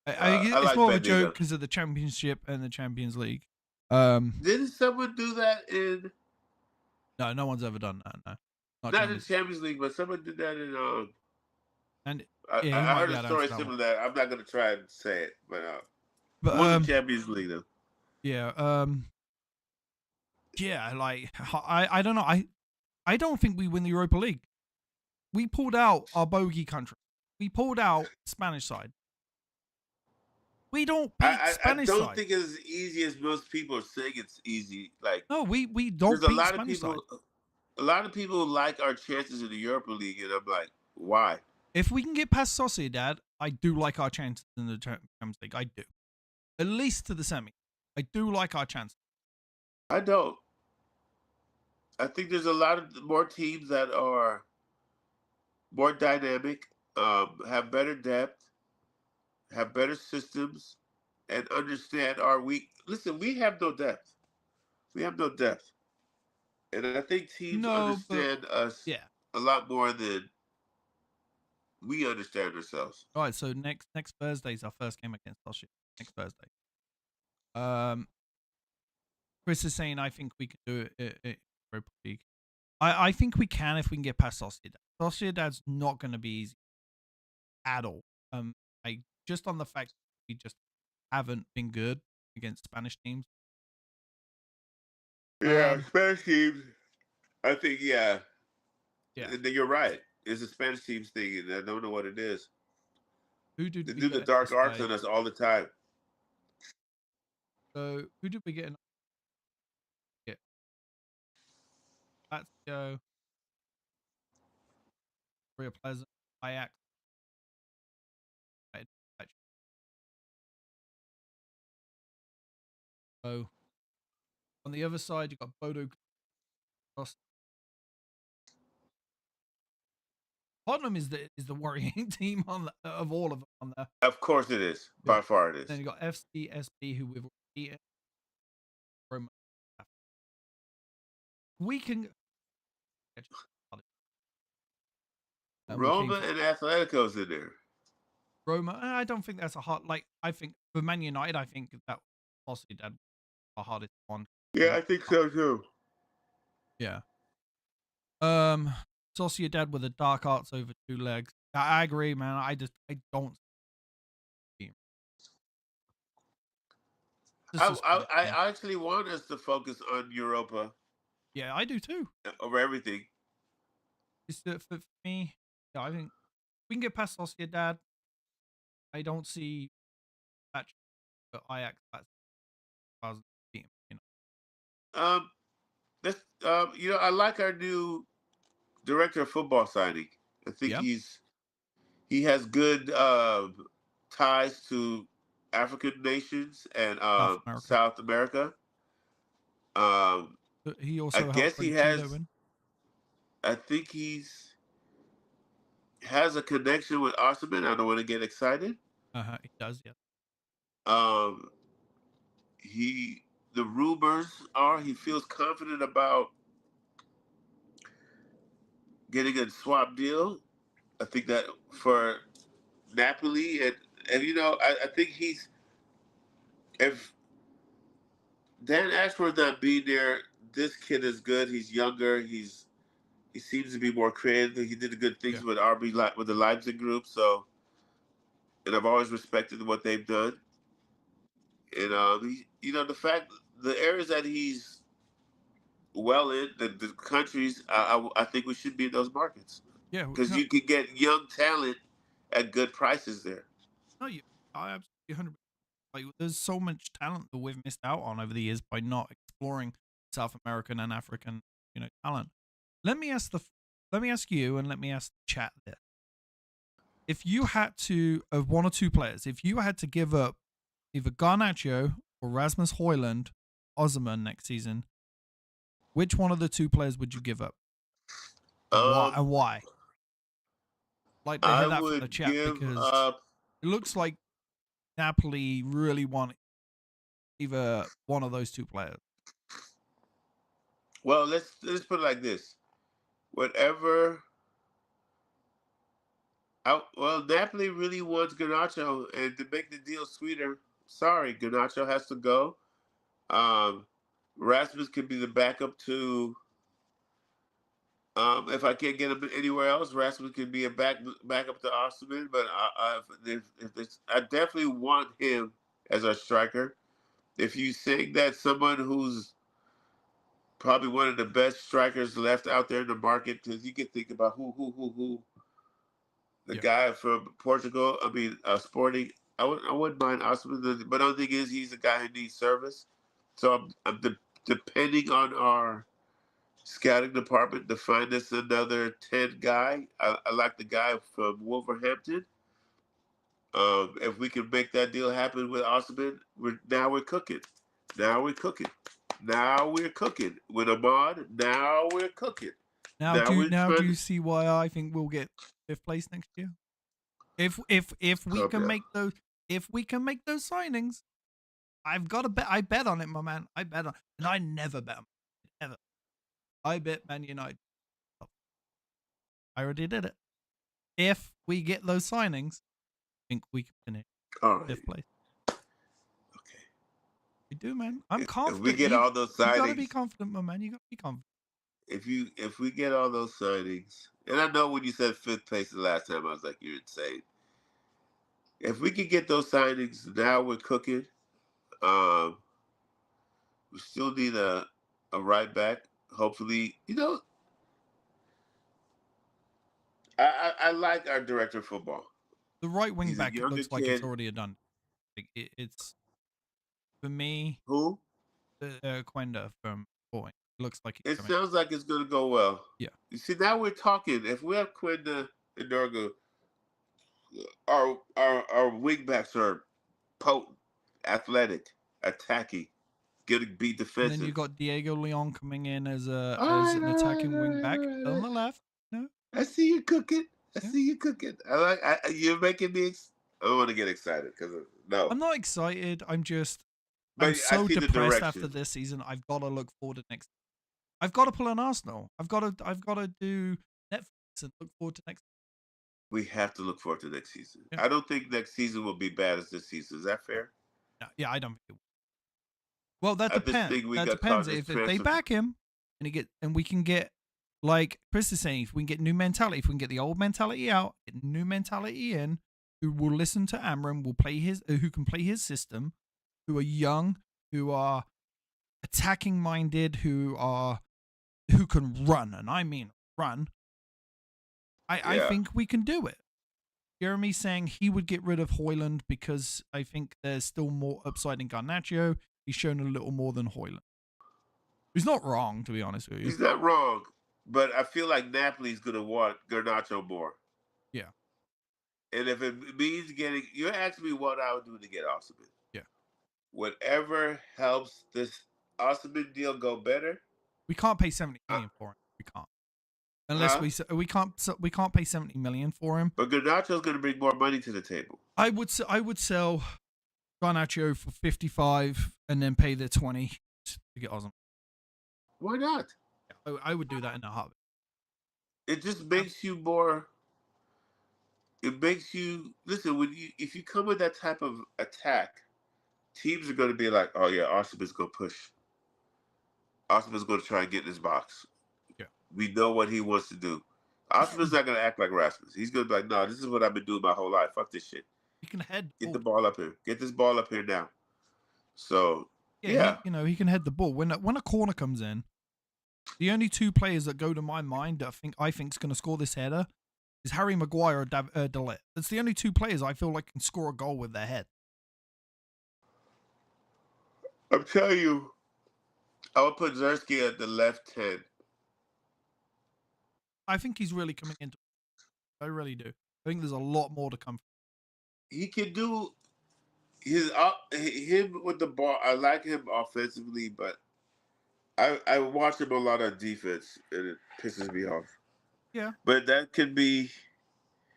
It's more of a joke because of the Championship and the Champions League. Didn't someone do that in? No, no one's ever done that. No, not in the Champions League, but someone did that in. And I heard a story similar to that. I'm not going to try and say it, but won the Champions League though. Yeah. Yeah. Like I don't know. I don't think we win the Europa League. We pulled out our bogey country. We pulled out Spanish side. We don't beat Spanish side. I don't think it's as easy as most people are saying it's easy. Like no, we don't beat Spanish side. A lot of people like our chances in the Europa League, and I'm like, why? If we can get past Sociedad, I do like our chances in the Champions League. I do. At least to the semi. I do like our chances. I don't. I think there's a lot of more teams that are more dynamic, have better depth, have better systems, and understand our weak. Listen, we have no depth. We have no depth. And I think teams understand us a lot more than we understand ourselves. All right, so next Thursday is our first game against Sociedad. Next Thursday. Chris is saying I think we can do it in Europa League. I think we can if we can get past Sociedad. Sociedad's not going to be easy at all. Just on the fact that we just haven't been good against Spanish teams. Yeah, Spanish teams. I think you're right. It's a Spanish teams thing, and I don't know what it is. Who did they do the dark arts on us all the time? So who did we get? Let's go. Real Pleasant, Ajax. So on the other side, you got Bodo. Tottenham is the worrying team of all of them on there. Of course it is. By far it is. Then you got FCSB, who we've beaten. We can. Roma and Atletico's in there. Roma, I don't think that's a hard. Like I think for Man United, I think that possibly that the hardest one. Yeah, I think so too. Yeah. Sociedad with a dark arts over 2 legs. I agree, man. I don't. I actually want us to focus on Europa. Yeah, I do too. Over everything. It's for me. Yeah, I think we can get past Sociedad. I don't see that Ajax. You know. I like our new director of football signing. I think he has good ties to African nations and South America. He also I guess he has. Win. I think has a connection with Osimhen. I don't want to get excited. He does, yeah. The rumors are he feels confident about getting a swap deal. I think that for Napoli and I think if Dan Ashworth not being there, this kid is good. He's younger. He seems to be more creative. He did good things with with the Leipzig group. So, and I've always respected what they've done. And the areas that he's well in, the countries, I think we should be in those markets. Yeah, because you can get young talent at good prices there. No, I absolutely 100%. Like, there's so much talent that we've missed out on over the years by not exploring South American and African, talent. Let me ask you, and let me ask the chat this: if you had to, of 1 or 2 players, if you had to give up either Garnacho or Rasmus Højlund, Osimhen next season, which one of the 2 players would you give up? And why? Like to hear that from the chat, because it looks like Napoli really want either one of those 2 players. Well, let's put it like this: Napoli really wants Garnacho, and to make the deal sweeter, sorry, Garnacho has to go. Rasmus could be the backup to. If I can't get him anywhere else, Rasmus can be a backup to Osimhen. But I definitely want him as our striker. If you think that someone who's probably one of the best strikers left out there in the market, because you can think about who. The guy from Portugal, Sporting. I wouldn't mind Osimhen, but the only thing is he's a guy who needs service. So I'm depending on our scouting department to find us another 10 guy. I like the guy from Wolverhampton. If we can make that deal happen with Osimhen, we're cooking. Now we're cooking. With Ahmad, now we're cooking. Now do you see why I think we'll get 5th place next year? If we can make those signings, I've got to bet. I bet on it, my man. I bet on, and I never bet on it, ever. I bet Man United. I already did it. If we get those signings, I think we can finish 5th place. Okay. We do, man. I'm confident. If we get all those signings, you gotta be confident, my man. You gotta be confident. If we get all those signings, and I know when you said 5th place the last time, I was like, you're insane. If we can get those signings, now we're cooking. We still need a right back. Hopefully, I like our director of football. The right wing back, it looks like it's already done. It's for me. Who? Quenda from Boeing. Looks like it sounds like it's going to go well. Yeah. You see, now we're talking. If we have Quenda and Dorgo, our wingbacks are potent, athletic, attacking, getting beat defensive. And then you got Diego Leon coming in as an attacking wingback on the left. No, I see you cooking. You're making me. I don't want to get excited because no. I'm not excited. I'm so depressed after this season. I've got to look forward to next. I've got to pull an Arsenal. I've got to do Netflix and look forward to next. We have to look forward to next season. Yeah. I don't think next season will be bad as this season. Is that fair? No, yeah, I don't think it will. Well, that depends. That depends if they back him and we can get like Chris is saying, if we can get new mentality, if we can get the old mentality out, get new mentality in, who will listen to Amorim, will play who can play his system, who are young, who are attacking minded, who can run, and I mean run. I think we can do it. Jeremy's saying he would get rid of 𝙈𝙊𝙍𝙍 because I think there's still more upside in garnacho. He's shown a little more than 𝙈𝙊𝙍𝙍. He's not wrong, to be honest with you. He's not wrong, but I feel like Napoli's going to want Garnacho more. Yeah. And if it means getting, you're asking me what I would do to get Osimhen. Yeah. Whatever helps this Osimhen deal go better. We can't pay 70 million for him. We can't. Unless we can't pay 70 million for him. But Garnacho's going to bring more money to the table. I would sell Garnacho for 55 and then pay the 20 to get Osimhen. Why not? I would do that in a heartbeat. It just makes you more. It makes you listen if you come with that type of attack, teams are going to be like, oh yeah, Osimhen's going to push. Osimhen's going to try and get in his box. Yeah, we know what he wants to do. Osimhen's not going to act like Rasmus. He's going to be like, no, this is what I've been doing my whole life. Fuck this shit. He can head. Get the ball up here. Get this ball up here now. So yeah. He can head the ball when a corner comes in. The only two players that go to my mind that I think's going to score this header is Harry Maguire or 𝙈𝙊𝙍𝙍. That's the only two players I feel like can score a goal with their head. I'm telling you, I would put 𝙈𝙍𝙍 at the left 10. I think he's really coming into it. I really do. I think there's a lot more to come. He can do him with the ball. I like him offensively, but I watch him a lot on defense, and it pisses me off. Yeah. But that could be.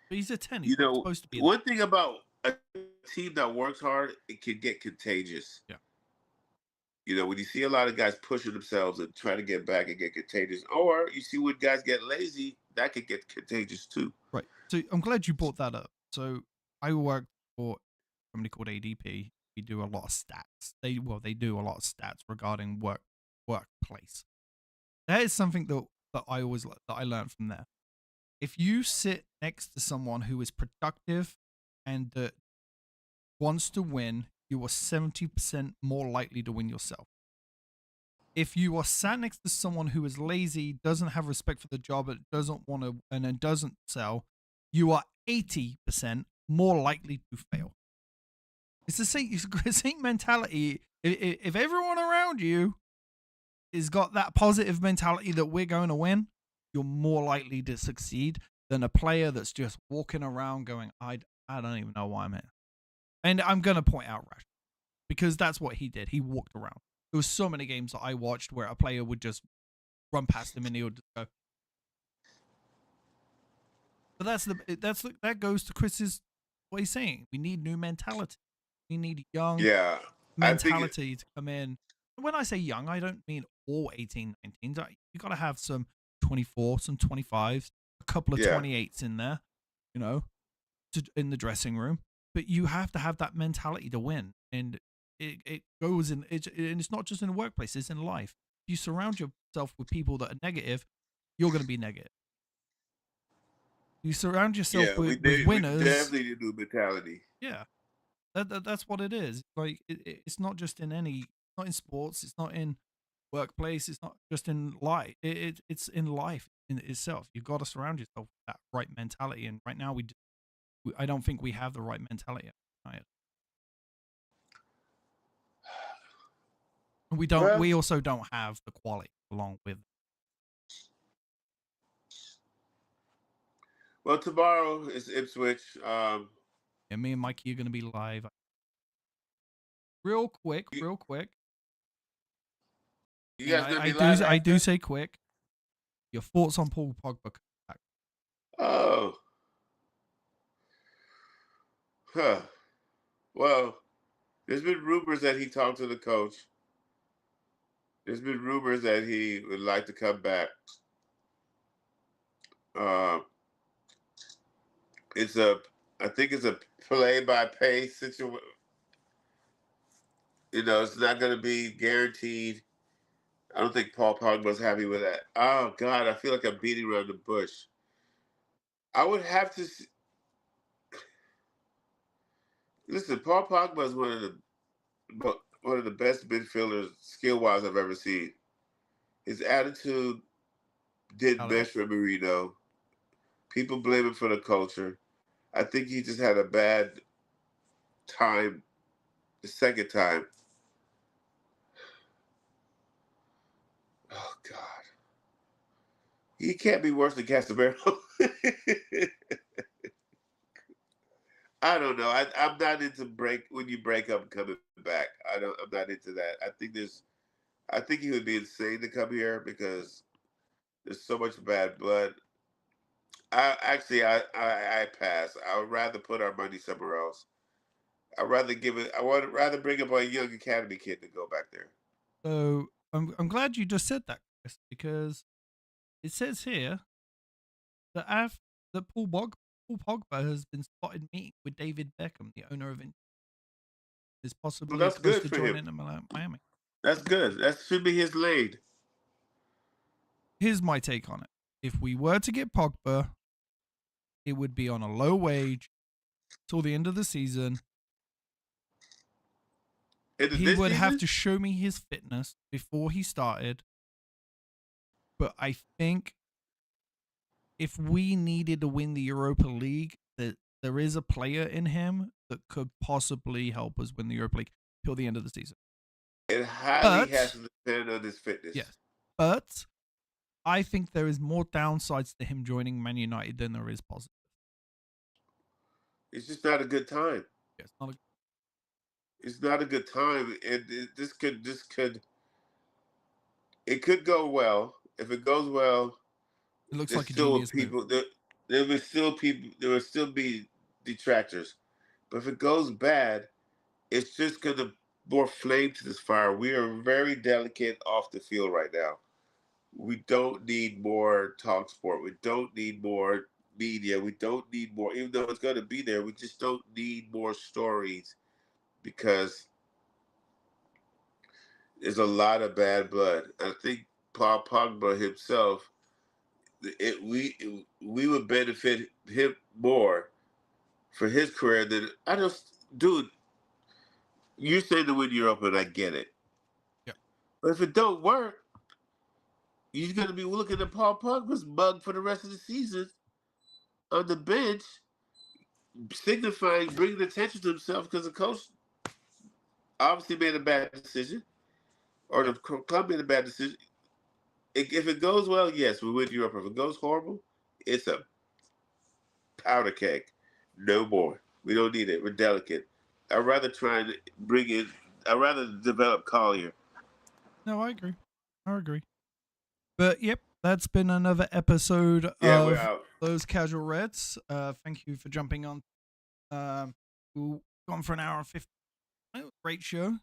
But he's a 10. He's not supposed to be. One thing about a team that works hard, it can get contagious. Yeah. When you see a lot of guys pushing themselves and trying to get back and get contagious, or you see when guys get lazy, that could get contagious too. Right. So I'm glad you brought that up. So I work for a company called ADP. We do a lot of stats. They do a lot of stats regarding workplace. That is something that I learned from there. If you sit next to someone who is productive and that wants to win, you are 70% more likely to win yourself. If you are sat next to someone who is lazy, doesn't have respect for the job, doesn't want to, and then doesn't sell, you are 80% more likely to fail. It's the same mentality. If everyone around you has got that positive mentality that we're going to win, you're more likely to succeed than a player that's just walking around going, I don't even know why I'm here. And I'm going to point out Rash because that's what he did. He walked around. There was so many games that I watched where a player would just run past him and he would just go. But that goes to Chris's what he's saying. We need new mentality. We need young mentality to come in. When I say young, I don't mean all 18, 19s. You got to have some 24, some 25s, a couple of 28s in there, in the dressing room. But you have to have that mentality to win. And it goes in, and it's not just in the workplace, it's in life. If you surround yourself with people that are negative, you're going to be negative. You surround yourself with winners. We definitely need a new mentality. Yeah. That's what it is. Like it's not just in not in sports, it's not in workplace, it's not just in life. It's in life in itself. You've got to surround yourself with that right mentality. And right now I don't think we have the right mentality. Right? We don't. Well, we also don't have the quality along with. Well, tomorrow is Ipswich. Yeah, me and Mikey are going to be live. Real quick. You guys going to be live? I do say quick. Your thoughts on Paul Pogba? Oh. Huh. Well, there's been rumors that he talked to the coach. There's been rumors that he would like to come back. I think it's a play-by-pay situation. It's not going to be guaranteed. I don't think Paul Pogba's happy with that. Oh, God, I feel like I'm beating around the bush. I would have to... Listen, Paul Pogba is one of the best midfielders, skill-wise, I've ever seen. His attitude didn't mesh for Marino. People blame him for the culture. I think he just had a bad time the second time. Oh, God. He can't be worse than Casemiro. I don't know. I'm not into when you break up and coming back. I'm not into that. I think he would be insane to come here because there's so much bad blood. I pass. I would rather put our money somewhere else. I would rather bring up a young academy kid to go back there. So I'm glad you just said that, Chris, because it says here that Paul Pogba has been spotted meeting with David Beckham, the owner of Inter. Is possibly that's supposed good to for join him. in Miami. That's good. That should be his lane. Here's my take on it. If we were to get Pogba, it would be on a low wage till the end of the season. He would have to show me his fitness before he started. But I think if we needed to win the Europa League, that there is a player in him that could possibly help us win the Europa League till the end of the season. It highly has to depend on his fitness. Yes. But I think there is more downsides to him joining Man United than there is positives. It's just not a good time. Yeah, it's not a good time. And it could go well. If it goes well, it looks like a genius people. There will still be detractors. But if it goes bad, it's just gonna more flame to this fire. We are very delicate off the field right now. We don't need more talk sport. We don't need more media. We don't need more, even though it's going to be there. We just don't need more stories because there's a lot of bad blood. I think Paul Pogba himself, we would benefit him more for his career than dude. You're saying to win Europe, and I get it. Yeah. But if it don't work, you're going to be looking at Paul Pogba's mug for the rest of the season on the bench, signifying, bringing attention to himself because the coach obviously made a bad decision, or the club made a bad decision. If it goes well, yes, we win Europe. If it goes horrible, it's a powder keg. No more. We don't need it. We're delicate. I'd rather I'd rather develop Collier. No, I agree. But yep, that's been another episode of Those Casual Reds. Thank you for jumping on. We've gone for an hour and 50. Great show.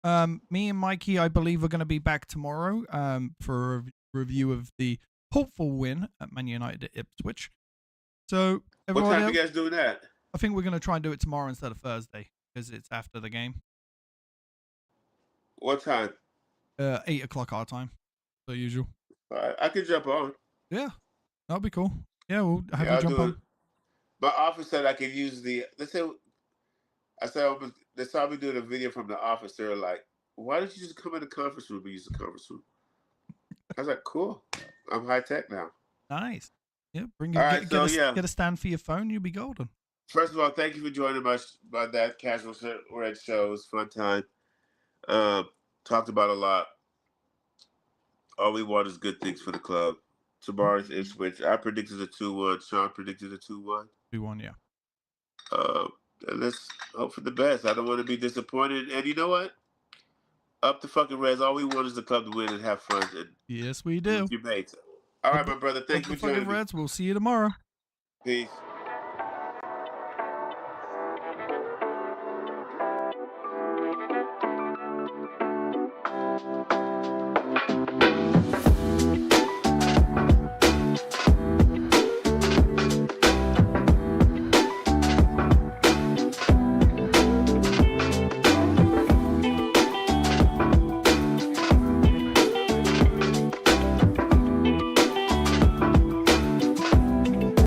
Me and Mikey, I believe, are going to be back tomorrow for a review of the hopeful win at Man United at Ipswich. So, what time are you guys doing that? I think we're going to try and do it tomorrow instead of Thursday because it's after the game. What time? 8 o'clock our time, per usual. I can jump on. Yeah, that'll be cool. Yeah, we'll have you jump on. My office said I could use they saw me doing a video from the office. They're like, why don't you just come in the conference room and use the conference room? I was like, cool. I'm high tech now. Nice. Yeah, get a stand for your phone. You'll be golden. First of all, thank you for joining my that Casual Red show. It was a fun time. Talked about a lot. All we want is good things for the club. Tomorrow's Ipswich. I predicted a 2-1. Sean predicted a 2-1. 2-1, yeah. And let's hope for the best. I don't want to be disappointed. And you know what? Up the fucking Reds. All we want is the club to win and have fun. And yes, we do. Your mates. All right, my brother. Thank you for joining me. Reds. We'll see you tomorrow. Peace.